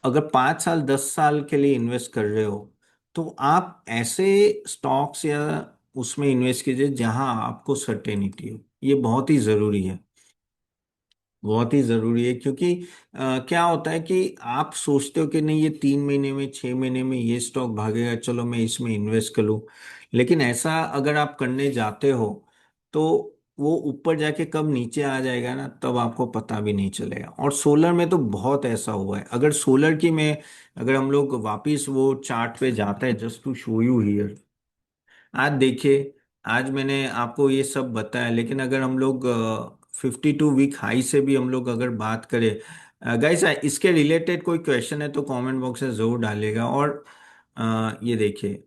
अगर 5 साल 10 साल के लिए इन्वेस्ट कर रहे हो, तो आप ऐसे स्टॉक्स या उसमें इन्वेस्ट कीजिए जहां आपको सर्टेनिटी हो। ये बहुत ही जरूरी है, बहुत ही जरूरी है। क्योंकि क्या होता है कि आप सोचते हो कि नहीं, ये 3 महीने में 6 महीने में ये स्टॉक भागेगा, चलो मैं इसमें इन्वेस्ट कर लूं। लेकिन ऐसा अगर आप करने जाते हो, तो वो ऊपर जाके कब नीचे आ जाएगा ना, तब आपको पता भी नहीं चलेगा। और सोलर में तो बहुत ऐसा हुआ है। अगर सोलर की मैं, अगर हम लोग वापिस वो चार्ट पे जाते हैं, just to show you here, आज देखिए, आज मैंने आपको ये सब बताया, लेकिन अगर हम लोग 52 वीक हाई से भी हम लोग अगर बात करें, गाइस इसके रिलेटेड कोई क्वेश्चन है तो कमेंट बॉक्स में जरूर डालिएगा। और ये देखिए,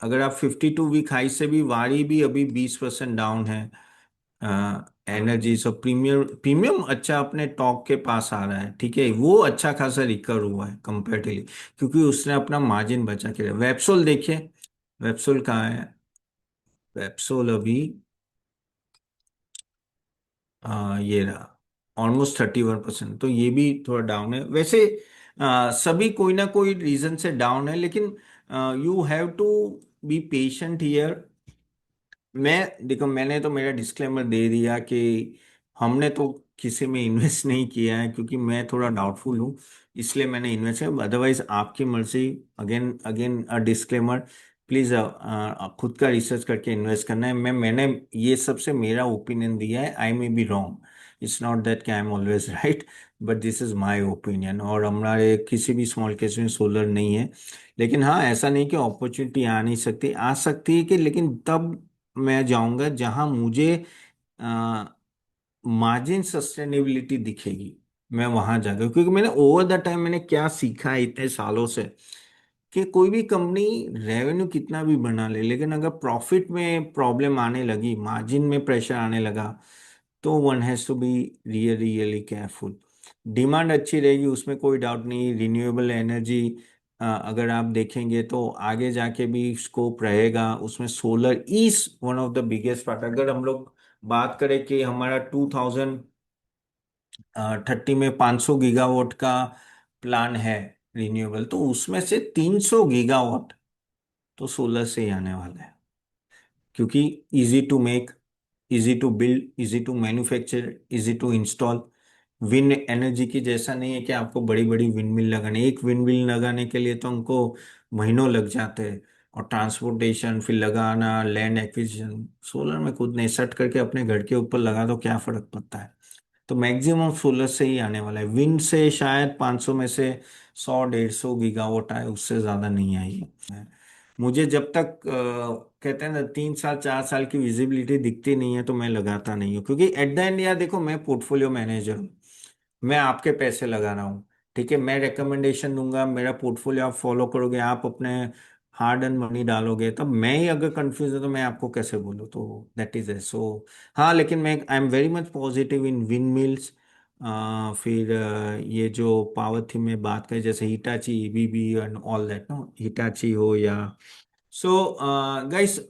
अगर आप 52 वीक हाई से भी, वारी भी अभी 20% डाउन है। एनर्जी सब प्रीमियम प्रीमियम अच्छा अपने टॉप के पास आ रहा है, ठीक है, वो अच्छा खासा रिकवर हुआ है कंपेरेटिवली, क्योंकि उसने अपना मार्जिन बचा के रखा। वेप्सोल देखिए, वेप्सोल कहाँ है? पेप्सोल अभी ये रहा, ऑलमोस्ट 31%, तो ये भी थोड़ा डाउन है वैसे। सभी कोई ना कोई रीजन से डाउन है, लेकिन you have to be patient here. मैं देखो, मैंने तो मेरा डिस्क्लेमर दे दिया कि हमने तो किसी में इन्वेस्ट नहीं किया है, क्योंकि मैं थोड़ा डाउटफुल हूँ, इसलिए मैंने इन्वेस्ट किया। अदरवाइज आपकी मर्जी। Again again a disclaimer, please खुद का रिसर्च करके इन्वेस्ट करना है। मैंने ये सबसे मेरा ओपिनियन दिया है, I may be wrong, it's not that कि I am always right, but this is my opinion. और हमारे किसी भी स्मॉल केस में सोलर नहीं है। लेकिन हाँ, ऐसा नहीं कि अपॉर्चुनिटी आ नहीं सकती, आ सकती है, कि लेकिन तब मैं जाऊंगा जहां मुझे मार्जिन सस्टेनेबिलिटी दिखेगी, मैं वहां जाकर। क्योंकि मैंने ओवर द टाइम मैंने क्या सीखा है इतने सालों से, कि कोई भी कंपनी रेवेन्यू कितना भी बना ले, लेकिन अगर प्रॉफिट में प्रॉब्लम आने लगी, मार्जिन में प्रेशर आने लगा, तो one has to be really really careful. Demand अच्छी रहेगी, उसमें कोई डाउट नहीं। रिन्यूएबल एनर्जी अगर आप देखेंगे तो आगे जाके भी स्कोप रहेगा उसमें। Solar is one of the biggest part. अगर हम लोग बात करें कि हमारा 2030 में 500 गीगावाट का प्लान है रिन्यूएबल, तो उसमें से 300 गीगावाट तो सोलर से ही आने वाला है। क्योंकि easy to make, easy to build, easy to manufacture, easy to install. Wind energy की जैसा नहीं है कि आपको बड़ी बड़ी विंड मिल लगाने, एक विंड मिल लगाने के लिए तो हमको महीनों लग जाते हैं। और ट्रांसपोर्टेशन, फिर लगाना, लैंड एक्विजिशन। सोलर में खुद नहीं, सेट करके अपने घर के ऊपर लगा दो, क्या फर्क पड़ता है। तो मैक्सिमम सोलर से ही आने वाला है। विंड से शायद 500 में से 100 150 गीगावाट आए, उससे ज्यादा नहीं आई है। मुझे जब तक कहते हैं ना 3 साल 4 साल की विजिबिलिटी दिखती नहीं है तो मैं लगाता नहीं हूँ, क्योंकि एट द एंड यार देखो, मैं पोर्टफोलियो मैनेजर हूँ, मैं आपके पैसे लगा रहा हूँ। ठीक है, मैं रिकमेंडेशन दूंगा, मेरा पोर्टफोलियो आप फॉलो करोगे, आप अपने हार्ड एंड मनी डालोगे, तब मैं ही अगर कंफ्यूज है तो मैं आपको कैसे बोलूँ, तो दैट इज है। सो हाँ, लेकिन मैं I am very much positive in wind mills. फिर ये जो पावर थीम में बात करें, जैसे Hitachi ABB and all that, no Hitachi हो या so, guys,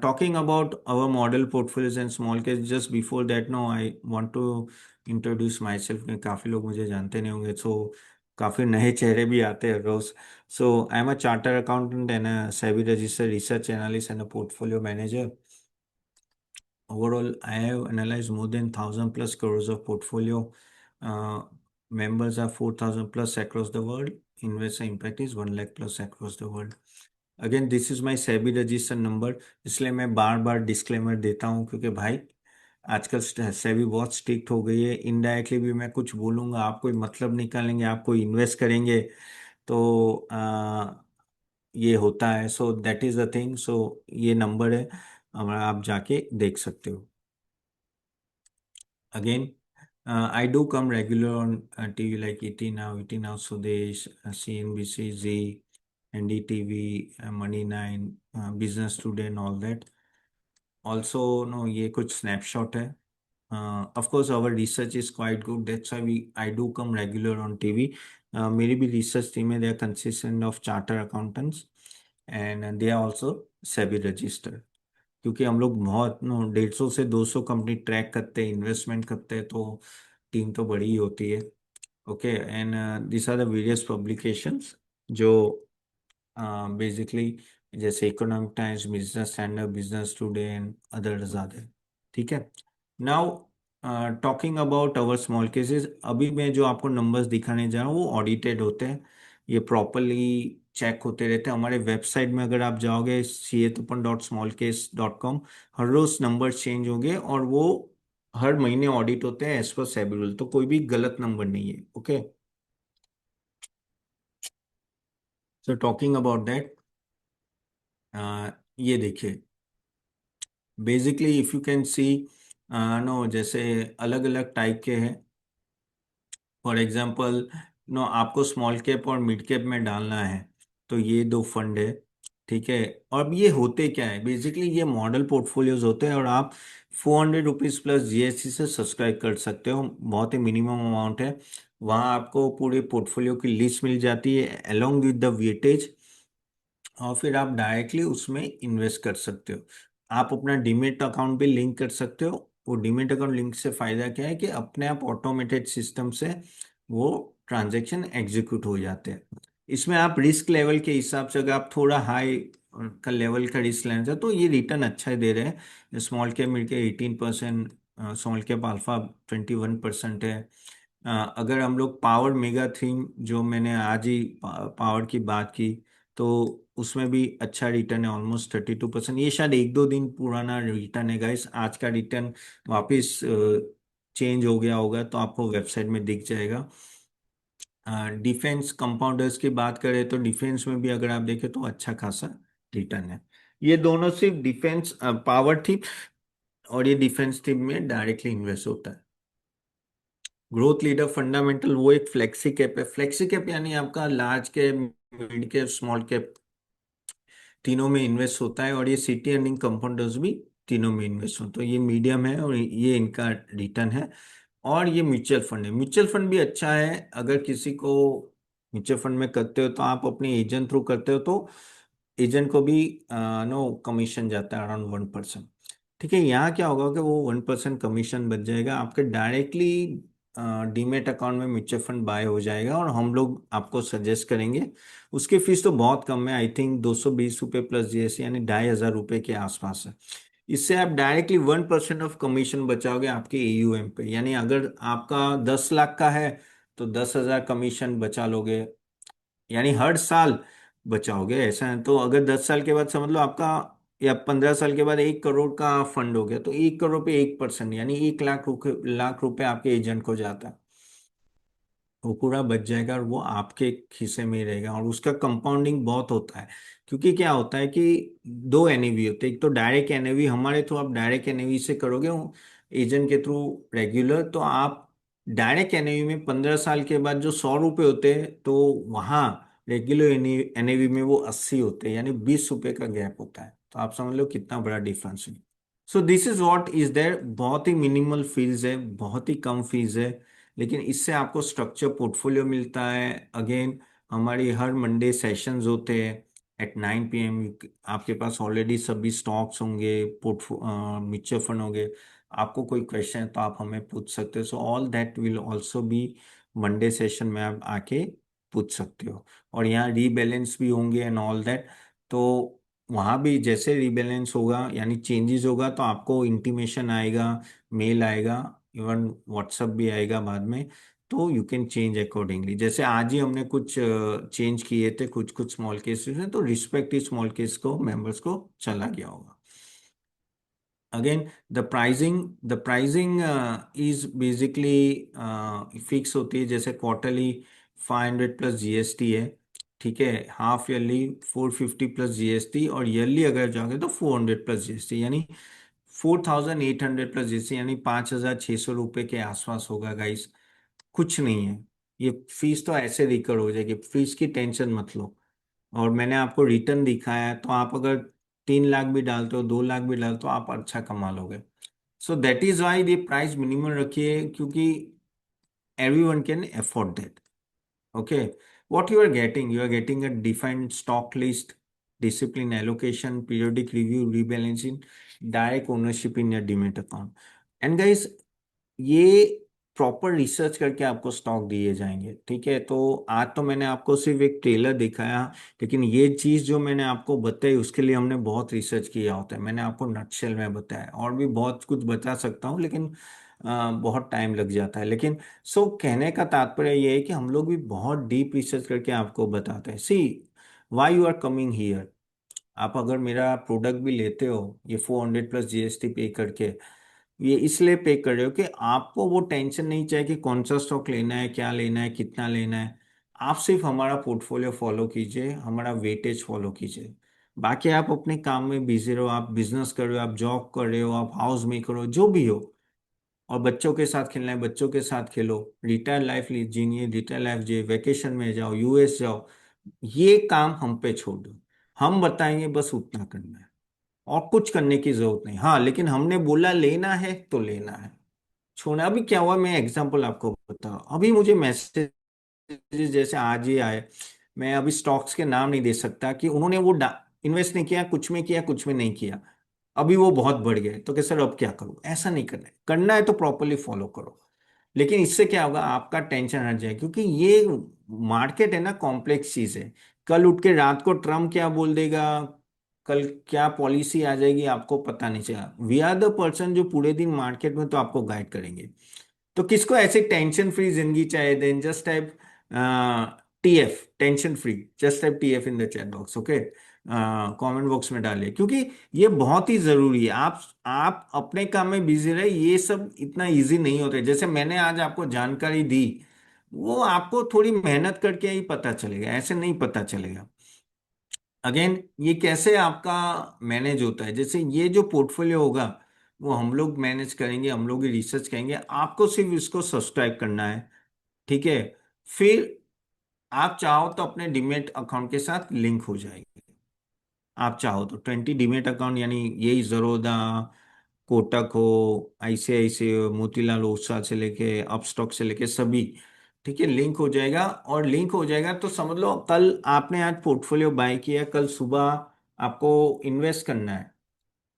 talking about our model portfolios and small case, just before that, no, I want to introduce myself. क्योंकि काफ़ी लोग मुझे जानते नहीं होंगे, so काफ़ी नए चेहरे भी आते हैं रोज। So, I am a chartered accountant and a SEBI registered research analyst and a portfolio manager. Overall, I have analyzed more than 1,000 plus crores of portfolio. Uh, Members are 4,000 plus across the world. Investor impact is 1 lakh plus across the world. Again this is my SEBI register number. इसलिए मैं बार बार disclaimer देता हूँ, क्योंकि भाई आजकल सेबी बहुत strict हो गई है। इनडायरेक्टली भी मैं कुछ बोलूंगा, आप कोई मतलब निकालेंगे, आप कोई इन्वेस्ट करेंगे, तो ये होता है। So that is the thing. So ये नंबर है हमारा, आप जाके देख सकते हो। Again, I do come regular on TV like ET Now, Sudesh, CNBC, Z, NDTV, Money 9, Business Today and all that. Also, no, ये कुछ snapshot है. Of course, our research is quite good. That's why I do come regular on TV. मेरी भी research team है, they are consistent of charter accountants and they are also SEBI registered. क्योंकि हम लोग बहुत नो 150 से 200 company track करते हैं, इन्वेस्टमेंट करते हैं, तो टीम तो बड़ी ही होती है। Okay, and this are the various publications जो बेसिकली जैसे Economic Times, Business Standard, Business Today and others are there. ठीक है, now talking about our small cases, अभी मैं जो आपको नंबर्स दिखाने जा रहा हूँ वो ऑडिटेड होते हैं, ये प्रॉपरली चेक होते रहते हैं। हमारे वेबसाइट में अगर आप जाओगे catopen.smallcase.com, हर रोज नंबर चेंज होंगे और वो हर महीने ऑडिट होते हैं एज पर सेबी रूल, तो कोई भी गलत नंबर नहीं है। Okay, so talking about that, ये देखिए, basically if you can see, no जैसे अलग अलग टाइप के हैं। फॉर एग्जांपल, नो आपको स्मॉल कैप और मिड कैप में डालना है, तो ये दो फंड है। ठीक है, और अब ये होते क्या है, बेसिकली ये मॉडल पोर्टफोलियोज होते हैं और आप 400 रुपीज प्लस जीएसटी से सब्सक्राइब कर सकते हो, बहुत ही मिनिमम अमाउंट है। वहाँ आपको पूरे पोर्टफोलियो की लिस्ट मिल जाती है अलोंग विद द वेटेज, और फिर आप डायरेक्टली उसमें इन्वेस्ट कर सकते हो। आप अपना डीमेट अकाउंट भी लिंक कर सकते हो। वो डीमेट अकाउंट लिंक से फायदा क्या है कि अपने आप ऑटोमेटेड सिस्टम से वो ट्रांजैक्शन एग्जीक्यूट हो जाते हैं। इसमें आप रिस्क लेवल के हिसाब से, अगर आप थोड़ा हाई का लेवल का रिस्क लेना चाहते तो ये रिटर्न अच्छा ही दे रहे हैं। स्मॉल कैप मिलके 18%, स्मॉल कैप अल्फा 21% है। अगर हम लोग पावर मेगा थीम, जो मैंने आज ही पावर की बात की, तो उसमें भी अच्छा रिटर्न है, ऑलमोस्ट 32%। ये शायद एक दो दिन पुराना रिटर्न है गाइस, आज का रिटर्न वापस चेंज हो गया होगा, तो आपको वेबसाइट में दिख जाएगा। डिफेंस कंपाउंडर्स की बात करें तो डिफेंस में भी अगर आप देखें तो अच्छा खासा रिटर्न है। ये दोनों सिर्फ डिफेंस पावर थी, और ये डिफेंस थी में डायरेक्टली इन्वेस्ट होता है। ग्रोथ लीडर फंडामेंटल वो एक फ्लेक्सी कैप है। फ्लेक्सी कैप यानी आपका large cap, mid cap, small cap तीनों में इन्वेस्ट होता है, और ये सिटी अर्निंग कंपाउंडर्स भी तीनों में इन्वेस्ट होता है। तो ये मीडियम है और ये इनका रिटर्न है। और ये म्यूचुअल फंड है, म्यूचुअल फंड भी अच्छा है। अगर किसी को म्यूचुअल फंड में करते हो तो आप अपने एजेंट थ्रू करते हो, तो एजेंट को भी नो कमीशन जाता है अराउंड 1%। ठीक है, यहाँ क्या होगा कि वो 1% कमीशन बच जाएगा आपके, डायरेक्टली डीमेट अकाउंट में म्यूचुअल फंड बाय हो जाएगा, और हम लोग आपको सजेस्ट करेंगे। उसकी फीस तो बहुत कम है, आई थिंक 220 रुपये प्लस जीएसटी, यानी 2,500 रुपये के आसपास है। इससे आप डायरेक्टली 1% ऑफ कमीशन बचाओगे आपके एयूएम पे, यानी अगर आपका 10 लाख का है तो 10,000 कमीशन बचा लोगे, यानी हर साल बचाओगे। ऐसा है, तो अगर 10 साल के बाद समझ लो आपका या 15 साल के बाद 1 करोड़ का फंड हो गया, तो 1 करोड़ पे 1%, यानी 1 लाख रुपए आपके एजेंट को जाता है। वो पूरा बच जाएगा और वो आपके खिस्से में ही रहेगा, और उसका कंपाउंडिंग बहुत होता है। क्योंकि क्या होता है कि दो एनएवी होते हैं, एक तो डायरेक्ट एनएवी, हमारे थ्रू आप डायरेक्ट एनएवी से करोगे एजेंट के थ्रू रेगुलर, तो आप डायरेक्ट एनएवी में 15 साल के बाद जो 100 रुपये होते हैं, तो वहाँ रेगुलर एनएवी में वो 80 होते हैं, यानी 20 रुपये का गैप होता है। तो आप समझ लो कितना बड़ा डिफरेंस है। So this is what is there, बहुत ही मिनिमल फीस है, बहुत ही कम फीस है, लेकिन इससे आपको स्ट्रक्चर पोर्टफोलियो मिलता है। अगेन, हमारी हर मंडे सेशंस होते हैं एट 9 PM। आपके पास ऑलरेडी सभी स्टॉक्स होंगे, पोर्टफो म्यूचुअल फंड होंगे। आपको कोई क्वेश्चन है तो आप हमें पूछ सकते हो। So all that will also be Monday session में आप आके पूछ सकते हो। और यहाँ रीबैलेंस भी होंगे एंड ऑल दैट। तो वहाँ भी जैसे रीबैलेंस होगा यानी चेंजेस होगा, तो आपको इंटीमेशन आएगा, मेल आएगा, इवन व्हाट्सएप भी आएगा बाद में। तो यू कैन चेंज अकॉर्डिंगली। जैसे आज ही हमने कुछ चेंज किए थे कुछ कुछ स्मॉल केसेस में, तो रिस्पेक्टिव स्मॉल केस को मेंबर्स को चला गया होगा। Again, the pricing is basically fix होती है। जैसे क्वार्टरली 500 प्लस जीएसटी है, ठीक है। हाफ ईयरली 450 प्लस जीएसटी, और ईयरली अगर जाओगे तो 400 प्लस जीएसटी, यानी 4800 प्लस जीएसटी, यानी 5600 रुपये के आसपास होगा गाइस। कुछ नहीं है। ये फीस तो ऐसे रिकवर हो जाएगी, फीस की टेंशन मत लो। और मैंने आपको रिटर्न दिखाया है, तो आप अगर 3 लाख भी डालते हो, 2 लाख भी डालते हो, आप अच्छा कमा लोगे। सो दैट इज वाई ये प्राइस मिनिमम रखिए, क्योंकि every one can afford that. Okay, what you are getting a defined stock list, discipline allocation, periodic review, rebalancing, direct ownership in your demat account. And guys, ये proper research करके आपको stock दिए जाएंगे, ठीक है। तो आज तो मैंने आपको सिर्फ एक ट्रेलर दिखाया, लेकिन ये चीज जो मैंने आपको बताई उसके लिए हमने बहुत रिसर्च किया होता है। मैंने आपको नटशेल में बताया, और भी बहुत कुछ बता सकता हूँ, लेकिन बहुत टाइम लग जाता है। लेकिन सो कहने का तात्पर्य ये है कि हम लोग भी बहुत डीप रिसर्च करके आपको बताते हैं। See why you are coming here. आप अगर मेरा प्रोडक्ट भी लेते हो, ये 400 प्लस जीएसटी पे करके, ये इसलिए पे कर रहे हो कि आपको वो टेंशन नहीं चाहिए कि कौन सा स्टॉक लेना है, क्या लेना है, कितना लेना है। आप सिर्फ हमारा पोर्टफोलियो फॉलो कीजिए, हमारा वेटेज फॉलो कीजिए। बाकी आप अपने काम में बिजी रहो, आप बिजनेस कर रहे हो, आप जॉब कर रहे हो, आप हाउस मेकर हो, जो भी हो। और बच्चों के साथ खेलना है, बच्चों के साथ खेलो। रिटायर लाइफ जीनिए, रिटायर लाइफ जिए, वेकेशन में जाओ, यूएस जाओ। ये काम हम पे छोड़ दो, हम बताएंगे, बस उतना करना है। और कुछ करने की जरूरत नहीं। हाँ, लेकिन हमने बोला लेना है तो लेना है, छोड़ना। अभी क्या हुआ, मैं एग्जांपल आपको बताऊं। अभी मुझे मैसेज जैसे आज ही आए, मैं अभी स्टॉक्स के नाम नहीं दे सकता कि उन्होंने वो इन्वेस्ट नहीं किया, कुछ में किया, कुछ में नहीं किया। अभी वो बहुत बढ़ गए, तो क्या सर अब क्या करूं? ऐसा नहीं करना है, करना है तो प्रॉपरली फॉलो करो। लेकिन इससे क्या होगा, आपका टेंशन हट जाए, क्योंकि ये मार्केट है ना, कॉम्प्लेक्स चीज है। कल उठ के रात को ट्रम्प क्या बोल देगा, कल क्या पॉलिसी आ जाएगी, आपको पता नहीं चला। वी आर द पर्सन जो पूरे दिन मार्केट में तो आपको गाइड करेंगे। तो किसको ऐसे टेंशन फ्री जिंदगी चाहिए, then just type TF, tension free. Just type TF in the chat box, okay. Comment box में डालिए, क्योंकि ये बहुत ही जरूरी है। आप अपने काम में बिजी रहे, ये सब इतना इजी नहीं होता है। जैसे मैंने आज आपको जानकारी दी, वो आपको थोड़ी मेहनत करके ही पता चलेगा, ऐसे नहीं पता चलेगा। अगेन, ये कैसे आपका मैनेज होता है, जैसे ये जो पोर्टफोलियो होगा वो हम लोग मैनेज करेंगे, हम लोग ही रिसर्च करेंगे। आपको सिर्फ इसको सब्सक्राइब करना है, ठीक है। फिर आप चाहो तो अपने डीमेट अकाउंट के साथ लिंक हो जाएगी। आप चाहो तो 20 डीमेट अकाउंट, यानी यही जरोदा, कोटक हो, आईसीआईसीआई हो, मोतीलाल ओस्वाल से लेके अपस्टॉक से लेके सभी, ठीक है, लिंक हो जाएगा। और लिंक हो जाएगा तो समझ लो कल आपने आज पोर्टफोलियो बाय किया, कल सुबह आपको इन्वेस्ट करना है,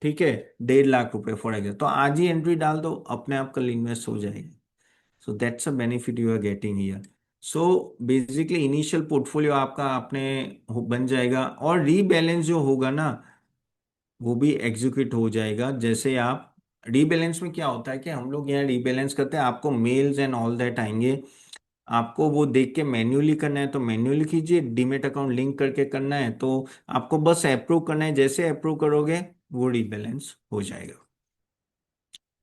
ठीक है, 1.5 लाख रुपए फॉर एग्जाम्पल, तो आज ही एंट्री डाल दो, अपने आप कल इन्वेस्ट हो जाएगी। So that's a benefit you are getting here. So basically initial portfolio आपका आपने बन जाएगा, और रीबैलेंस जो होगा ना, वो भी एग्जीक्यूट हो जाएगा। जैसे आप रीबैलेंस में क्या होता है कि हम लोग यहाँ रीबैलेंस करते हैं, आपको मेल्स एंड ऑल दैट आएंगे आपको वो देख के मैन्युअली करना है तो मैन्युअली कीजिए, डीमेट अकाउंट लिंक करके करना है तो आपको बस अप्रूव करना है, जैसे अप्रूव करोगे वो रीबैलेंस हो जाएगा।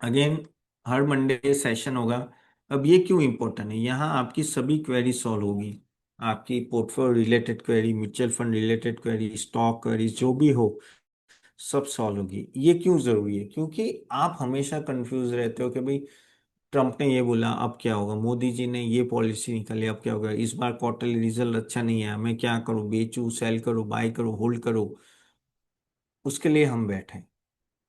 अगेन हर मंडे सेशन होगा। अब ये क्यों इंपॉर्टेंट है, यहाँ आपकी सभी क्वेरी सॉल्व होगी, आपकी portfolio related query, mutual fund related query, stock query जो भी हो सब सॉल्व होगी। ये क्यों जरूरी है, क्योंकि आप हमेशा कंफ्यूज रहते हो कि भाई ट्रम्प ने ये बोला अब क्या होगा, मोदी जी ने ये पॉलिसी निकाली अब क्या होगा, इस बार क्वार्टरली रिजल्ट अच्छा नहीं है, मैं क्या करूं, बेचूं, सेल करूं, बाय करूं, होल्ड करूं। उसके लिए हम बैठे हैं।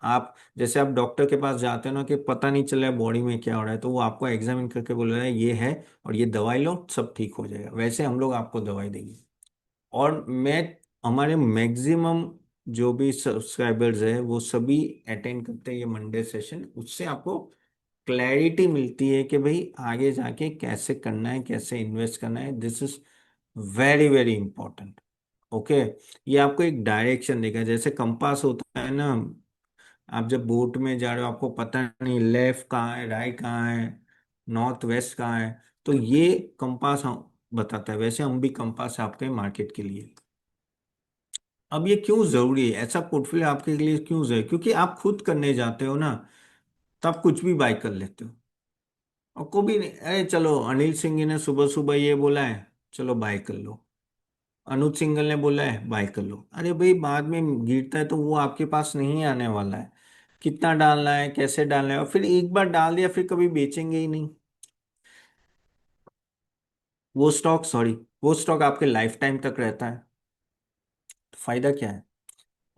आप जैसे आप डॉक्टर के पास जाते हो ना कि पता नहीं चल रहा है बॉडी में क्या हो रहा है, तो वो आपको एग्जामिन करके बोल रहा है ये है और ये दवाई लो सब ठीक हो जाएगा, वैसे हम लोग आपको दवाई देंगे। और मैं हमारे मैक्सिमम जो भी सब्सक्राइबर्स है वो सभी अटेंड करते हैं ये मंडे सेशन, उससे आपको क्लैरिटी मिलती है कि भाई आगे जाके कैसे करना है, कैसे इन्वेस्ट करना है। This is very very important. Okay, ये आपको एक डायरेक्शन देगा, जैसे कंपास होता है ना, आप जब बोट में जा रहे हो आपको पता नहीं लेफ्ट कहाँ है, राइट कहाँ है, नॉर्थ वेस्ट कहाँ है, तो ये कंपास हम बताता है, वैसे हम भी कंपास आपके मार्केट के लिए। अब ये क्यों जरूरी है, ऐसा पोर्टफोलियो आपके लिए क्यों जरूरी है, क्योंकि आप खुद करने जाते हो ना, तब कुछ भी बाय कर लेते हो और को भी नहीं, अरे चलो अनिल सिंह जी ने सुबह सुबह ये बोला है चलो बाय कर लो, अनुज सिंघल ने बोला है बाय कर लो, अरे भाई बाद में गिरता है तो वो आपके पास नहीं आने वाला है, कितना डालना है, कैसे डालना है, और फिर एक बार डाल दिया फिर कभी बेचेंगे ही नहीं। वो स्टॉक, सॉरी, वो स्टॉक आपके लाइफ टाइम तक रहता है, तो फायदा क्या है,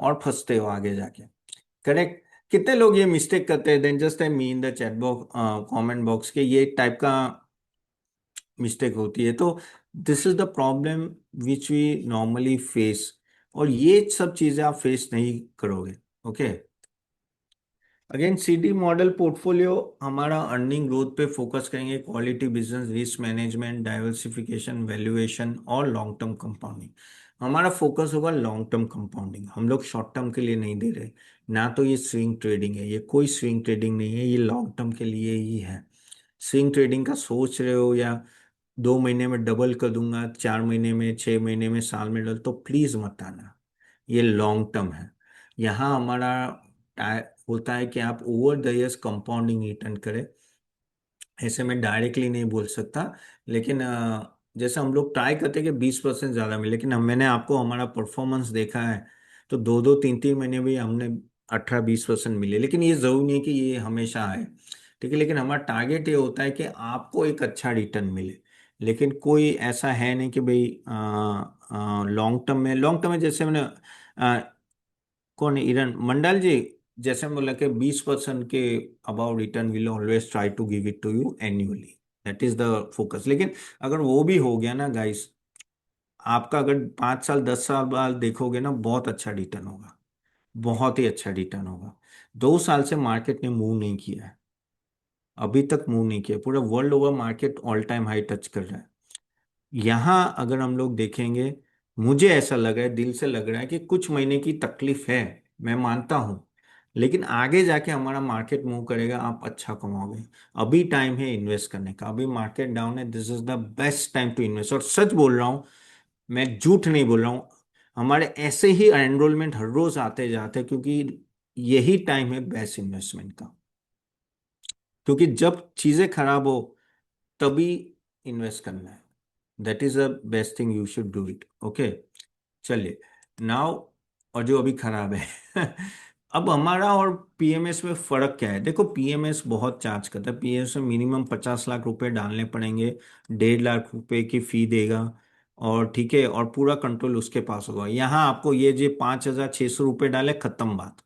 और फंसते हो आगे जाके। करेक्ट। कितने लोग ये मिस्टेक करते हैं, then just me in the chat box, comment box के ये टाइप का मिस्टेक होती है, तो this is the problem which we normally face, और ये सब चीजें आप फेस नहीं करोगे। Okay, again CD model portfolio हमारा अर्निंग ग्रोथ पे फोकस करेंगे, quality business, risk management, diversification, valuation और लॉन्ग टर्म कंपाउंडिंग। हमारा फोकस होगा लॉन्ग टर्म कंपाउंडिंग, हम लोग शॉर्ट टर्म के लिए नहीं दे रहे, ना तो ये स्विंग ट्रेडिंग है, ये कोई स्विंग ट्रेडिंग नहीं है, ये लॉन्ग टर्म के लिए ही है। स्विंग ट्रेडिंग का सोच रहे हो या 2 महीने में डबल कर दूंगा, 4 महीने में, 6 महीने में, साल में डबल, तो प्लीज मत आना, ये लॉन्ग टर्म है। यहाँ हमारा होता है कि आप over the years compounding return करें, ऐसे मैं डायरेक्टली नहीं बोल सकता, लेकिन जैसे हम लोग ट्राई करते हैं कि 20% ज़्यादा मिले, लेकिन मैंने आपको हमारा परफॉर्मेंस देखा है तो 2 2 3 3 महीने भी हमने 18 20% मिले, लेकिन ये ज़रूरी नहीं कि ये हमेशा आए। ठीक है, लेकिन हमारा टारगेट ये होता है कि आपको एक अच्छा रिटर्न मिले, लेकिन कोई ऐसा है नहीं कि भाई लॉन्ग टर्म में, लॉन्ग टर्म में जैसे मैंने कौन है, इरन मंडल जी, जैसे मैं बोला कि 20% के above return will always try to give it to you annually, that is the focus. लेकिन अगर वो भी हो गया ना गाइस, आपका अगर 5 साल 10 साल बाद देखोगे ना, बहुत अच्छा रिटर्न होगा, बहुत ही अच्छा रिटर्न होगा। 2 साल से मार्केट ने मूव नहीं किया है, अभी तक मूव नहीं किया, पूरा world over market all time high touch कर रहा है। यहाँ अगर हम लोग देखेंगे, मुझे ऐसा लग रहा है, दिल से लग रहा है कि कुछ महीने की तकलीफ है, मैं मानता हूँ, लेकिन आगे जाके हमारा मार्केट मूव करेगा, आप अच्छा कमाओगे। अभी टाइम है इन्वेस्ट करने का, अभी मार्केट डाउन है, this is the best time to invest, और सच बोल रहा हूँ, मैं झूठ नहीं बोल रहा हूँ। हमारे ऐसे ही एनरोलमेंट हर रोज आते जाते हैं, क्योंकि यही टाइम है बेस्ट इन्वेस्टमेंट का, क्योंकि जब चीजें खराब हो तभी इन्वेस्ट करना है, that is the best thing, you should do it. Okay, चलिए नाउ, और जो अभी खराब है अब हमारा और पीएमएस में फर्क क्या है, देखो पीएमएस बहुत चार्ज करता है, पीएमएस में मिनिमम 50 लाख रुपए डालने पड़ेंगे, 1.5 लाख रुपए की फी देगा, और ठीक है, और पूरा कंट्रोल उसके पास होगा। यहाँ आपको ये जो 5,600 रुपये डाले, खत्म बात,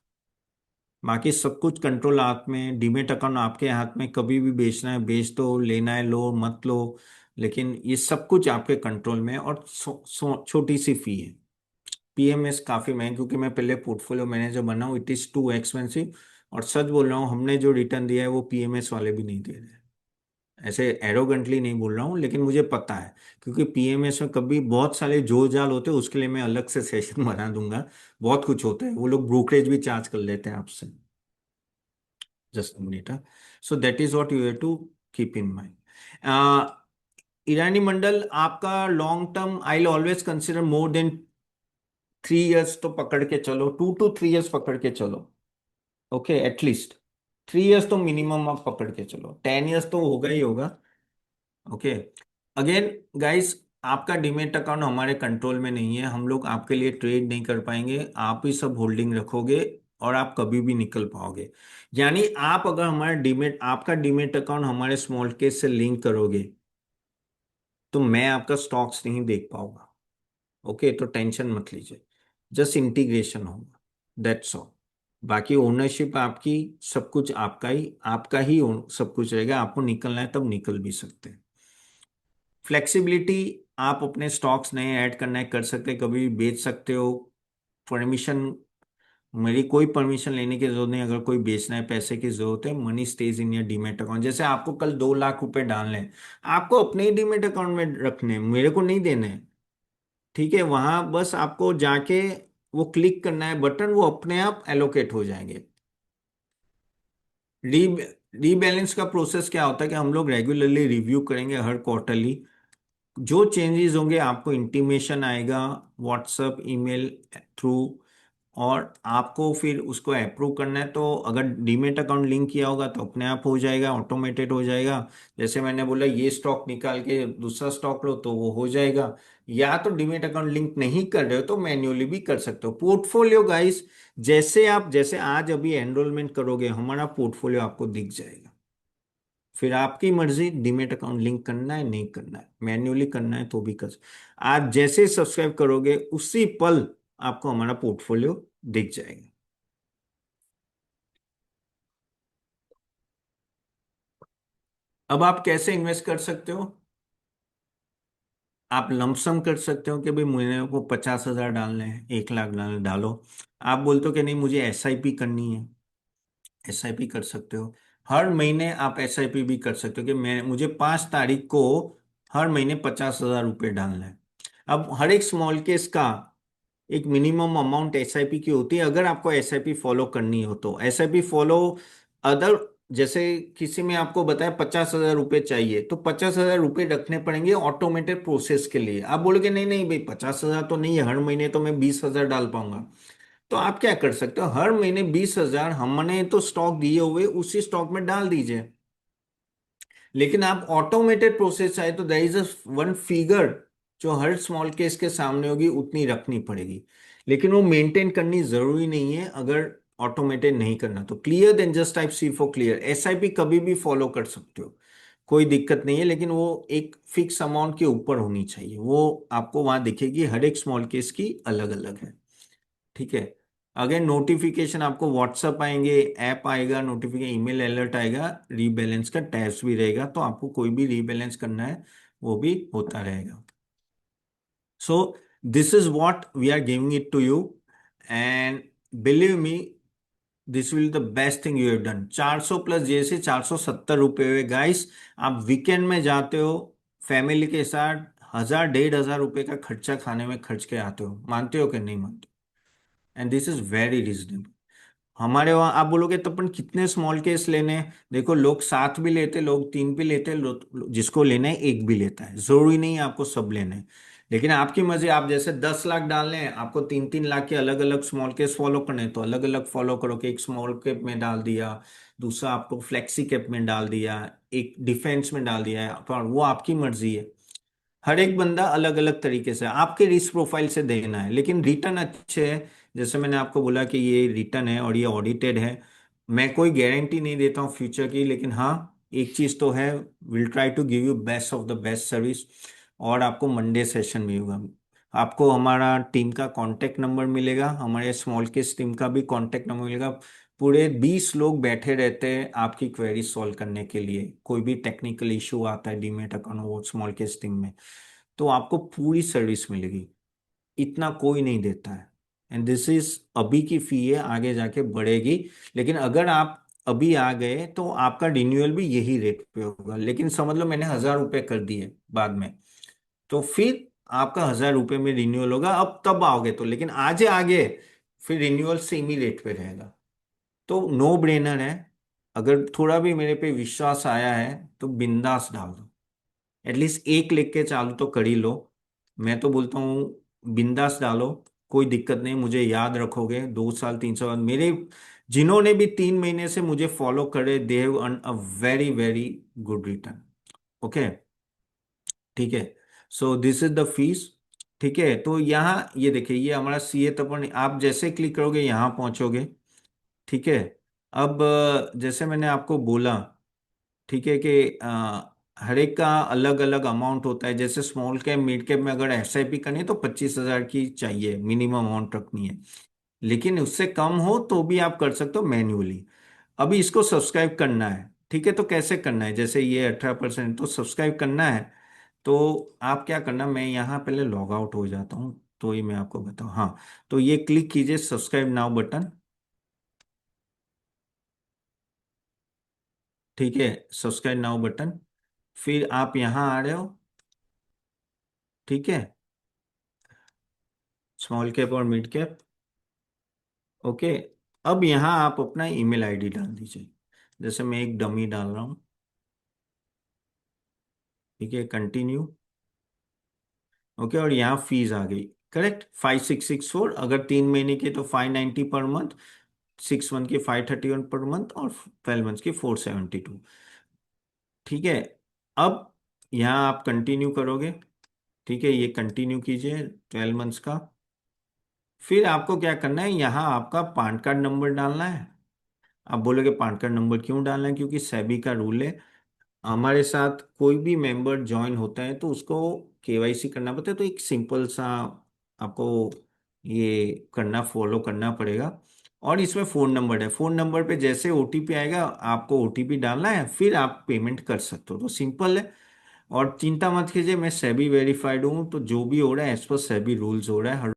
बाकी सब कुछ कंट्रोल आप में, डीमेट अकाउंट आपके हाथ में, कभी भी बेचना है बेच दो, लेना है लो, मत लो, लेकिन ये सब कुछ आपके कंट्रोल में है, और छोटी सी फी है। पीएमएस काफी महंगा, क्योंकि मैं पहले पोर्टफोलियो मैनेजर बना हूँ, इट इज टू एक्सपेंसिव, और सच बोल रहा हूँ, हमने जो रिटर्न दिया है वो पीएमएस वाले भी नहीं दे रहे, ऐसे एरोगेंटली नहीं बोल रहा हूँ, लेकिन मुझे पता है, क्योंकि पीएमएस में कभी बहुत सारे जोल जाल होते हैं, उसके लिए मैं अलग से सेशन बना दूंगा, बहुत कुछ होता है, वो लोग ब्रोकरेज भी चार्ज कर लेते हैं आपसे। Just a minute. So that is what you have to keep in mind. ईरानी मंडल आपका long term I always consider more than 3 years तो पकड़ के चलो, 2 to 3 इयर्स पकड़ के चलो। ओके, एटलीस्ट 3 इयर्स तो मिनिमम आप पकड़ के चलो, 10 इयर्स तो होगा ही होगा। ओके। अगेन गाइस, आपका डीमेट अकाउंट हमारे कंट्रोल में नहीं है, हम लोग आपके लिए ट्रेड नहीं कर पाएंगे, आप ही सब होल्डिंग रखोगे और आप कभी भी निकल पाओगे। यानी आप अगर हमारे डीमेट आपका डीमेट अकाउंट हमारे स्मॉल केस से लिंक करोगे तो मैं आपका स्टॉक्स नहीं देख पाऊंगा। ओके, तो टेंशन मत लीजिए, जस्ट इंटीग्रेशन होगा, दैट्स ऑल। बाकी ओनरशिप आपकी, सब कुछ आपका ही सब कुछ रहेगा। आपको निकलना है तब निकल भी सकते हैं। फ्लेक्सिबिलिटी, आप अपने स्टॉक्स नए ऐड करना है कर सकते हैं, कभी भी बेच सकते हो। परमिशन, मेरी कोई परमिशन लेने की जरूरत नहीं। अगर कोई बेचना है, पैसे की जरूरत है, money stage in your demat account. जैसे आपको कल 2 लाख रुपए डालने हैं, आपको अपने ही डीमेट अकाउंट में रखने हैं, मेरे को नहीं देने हैं। ठीक है, वहां बस आपको जाके वो क्लिक करना है बटन, वो अपने आप एलोकेट हो जाएंगे। री रीबैलेंस का प्रोसेस क्या होता है कि हम लोग रेगुलरली रिव्यू करेंगे हर क्वार्टरली। जो चेंजेस होंगे आपको इंटीमेशन आएगा व्हाट्सएप ईमेल थ्रू, और आपको फिर उसको अप्रूव करना है। तो अगर डीमेट अकाउंट लिंक किया होगा तो अपने आप हो जाएगा, ऑटोमेटेड हो जाएगा। जैसे मैंने बोला ये स्टॉक निकाल के दूसरा स्टॉक लो तो वो हो जाएगा। या तो डीमेट अकाउंट लिंक नहीं कर रहे हो तो मैन्युअली भी कर सकते हो। पोर्टफोलियो गाइस, जैसे आज अभी एनरोलमेंट करोगे हमारा पोर्टफोलियो आपको दिख जाएगा। फिर आपकी मर्जी, डीमेट अकाउंट लिंक करना है नहीं करना है, मैन्युअली करना है तो भी कर आप जैसे सब्सक्राइब करोगे उसी पल आपको हमारा पोर्टफोलियो दिख जाएगा। अब आप कैसे इन्वेस्ट कर सकते हो? आप लमसम कर सकते हो कि भाई महीने को 50,000 डालने हैं, 1 लाख डालने, डालो। आप बोलते हो कि नहीं मुझे एसआईपी करनी है, एसआईपी कर सकते हो। हर महीने आप एसआईपी भी कर सकते हो कि मैं मुझे 5 तारीख को हर महीने 50,000 रुपये डालना है। अब हर एक स्मॉल केस का एक मिनिमम अमाउंट एसआईपी की होती है। अगर आपको एसआईपी फॉलो करनी हो तो एसआईपी फॉलो, अदर, जैसे किसी में आपको बताया 50,000 रुपये चाहिए तो 50,000 रुपये रखने पड़ेंगे ऑटोमेटेड प्रोसेस के लिए। आप बोलोगे नहीं नहीं भाई 50,000 तो नहीं है, हर महीने तो मैं 20,000 डाल पाऊंगा। तो आप क्या कर सकते हो, हर महीने 20,000 हमने तो स्टॉक दिए हुए उसी स्टॉक में डाल दीजिए। लेकिन आप ऑटोमेटेड प्रोसेस चाहे तो there is a one figure जो हर स्मॉल केस के सामने होगी उतनी रखनी पड़ेगी। लेकिन वो मेंटेन करनी जरूरी नहीं है अगर ऑटोमेटेड नहीं करना तो। Clear then just type C for clear. SIP कभी भी फॉलो कर सकते हो, कोई दिक्कत नहीं है, लेकिन वो एक फिक्स अमाउंट के ऊपर होनी चाहिए। वो आपको वहां दिखेगी, हर एक स्मॉल केस की अलग अलग है। ठीक है। अगर नोटिफिकेशन आपको व्हाट्सअप आएंगे, ऐप आएगा, नोटिफिकेशन ईमेल अलर्ट आएगा, रीबैलेंस का टैब्स भी रहेगा, तो आपको कोई भी रीबैलेंस करना है वो भी होता रहेगा। So this is what we are giving it to you, and believe me this will the best thing you have done. 400 plus जैसे 470 रुपये हुए गाइस। आप वीकेंड में जाते हो फैमिली के साथ, 1,000 1,500 रुपये का खर्चा खाने में खर्च के आते हो, मानते हो कि नहीं मानते? And this is very reasonable. हमारे वहाँ आप बोलोगे तो अपन कितने स्मॉल केस लेने हैं, देखो लोग 7 भी लेते, लोग 3 भी लेते, जिसको लेना है एक भी लेता है, जरूरी नहीं है आपको सब लेने हैं। लेकिन आपकी मर्जी, आप जैसे 10 लाख डालने हैं, आपको 3 3 लाख के अलग अलग स्मॉल केस फॉलो करने हैं तो अलग अलग फॉलो करो, कि एक स्मॉल कैप में डाल दिया, दूसरा आपको फ्लेक्सी कैप में डाल दिया, एक डिफेंस में डाल दिया है, तो वो आपकी मर्जी है। हर एक बंदा अलग अलग तरीके से आपके रिस्क प्रोफाइल से देना है, लेकिन रिटर्न अच्छे है। जैसे मैंने आपको बोला कि ये रिटर्न है और ये ऑडिटेड है। मैं कोई गारंटी नहीं देता हूँ फ्यूचर की, लेकिन हाँ एक चीज तो है, will try to give you best of the best service. और आपको मंडे सेशन भी होगा। आपको हमारा टीम का कांटेक्ट नंबर मिलेगा, हमारे स्मॉल केस टीम का भी कांटेक्ट नंबर मिलेगा। पूरे 20 लोग बैठे रहते हैं आपकी क्वेरी सॉल्व करने के लिए। कोई भी टेक्निकल इशू आता है डीमेट अकाउंट वो स्मॉल केस टीम में, तो आपको पूरी सर्विस मिलेगी। इतना कोई नहीं देता है। एंड दिस इज अभी की फी है, आगे जाके बढ़ेगी। लेकिन अगर आप अभी आ गए तो आपका रिन्यूअल भी यही रेट पे होगा। लेकिन समझ लो मैंने 1,000 रुपये कर दिए बाद में, तो फिर आपका 1,000 रुपये में रिन्यूअल होगा। अब तब आओगे तो, लेकिन आज आगे फिर रिन्यूअल सेम ही रेट पे रहेगा। तो नो ब्रेनर है। अगर थोड़ा भी मेरे पे विश्वास आया है तो बिंदास डाल दो। एटलीस्ट एक लिख के चालू तो कर ही लो। मैं तो बोलता हूँ बिंदास डालो, कोई दिक्कत नहीं, मुझे याद रखोगे 2 साल 3 साल बाद। मेरे जिन्होंने भी 3 महीने से मुझे फॉलो करे, they have earn a very very good return. Okay, ठीक है। So this is the fees. ठीक है, तो यहाँ ये देखिए, ये हमारा सीए तपन, आप जैसे क्लिक करोगे यहाँ पहुंचोगे। ठीक है। अब जैसे मैंने आपको बोला, ठीक है कि हर एक का अलग अलग अमाउंट होता है। जैसे स्मॉल कैप मिड कैप में अगर एसआईपी करनी है तो 25,000 की चाहिए, मिनिमम अमाउंट रखनी है। लेकिन उससे कम हो तो भी आप कर सकते हो मैन्युअली। अभी इसको सब्सक्राइब करना है, ठीक है, तो कैसे करना है? जैसे ये 18% तो सब्सक्राइब करना है। तो आप क्या करना, मैं यहाँ पहले लॉग आउट हो जाता हूँ तो ये मैं आपको बताऊँ। हाँ, तो ये क्लिक कीजिए सब्सक्राइब नाउ बटन। ठीक है, सब्सक्राइब नाउ बटन। फिर आप यहाँ आ रहे हो। ठीक है, स्मॉल कैप और मिड कैप। ओके, अब यहाँ आप अपना ईमेल आईडी डाल दीजिए। जैसे मैं एक डमी डाल रहा हूँ। ठीक है, कंटिन्यू। ओके, और यहाँ फीस आ गई करेक्ट, 5664। अगर 3 महीने की तो 590 पर मंथ, 6 मंथ की 531 पर मंथ, और 12 मंथ की 472। ठीक है। अब यहाँ आप कंटिन्यू करोगे। ठीक है, ये कंटिन्यू कीजिए 12 मंथ्स का। फिर आपको क्या करना है, यहाँ आपका पान कार्ड नंबर डालना है। आप बोलोगे पान कार्ड नंबर क्यों डालना है? क्योंकि सेबी का रूल है, हमारे साथ कोई भी मेंबर ज्वाइन होता है तो उसको केवाईसी करना पड़ता है। तो एक सिंपल सा आपको ये करना, फॉलो करना पड़ेगा। और इसमें फ़ोन नंबर है, फ़ोन नंबर पे जैसे ओटीपी आएगा आपको ओटीपी डालना है, फिर आप पेमेंट कर सकते हो। तो सिंपल है। और चिंता मत कीजिए, मैं सेबी वेरीफाइड हूँ, तो जो भी हो रहा है एज पर सेबी रूल्स हो रहा है।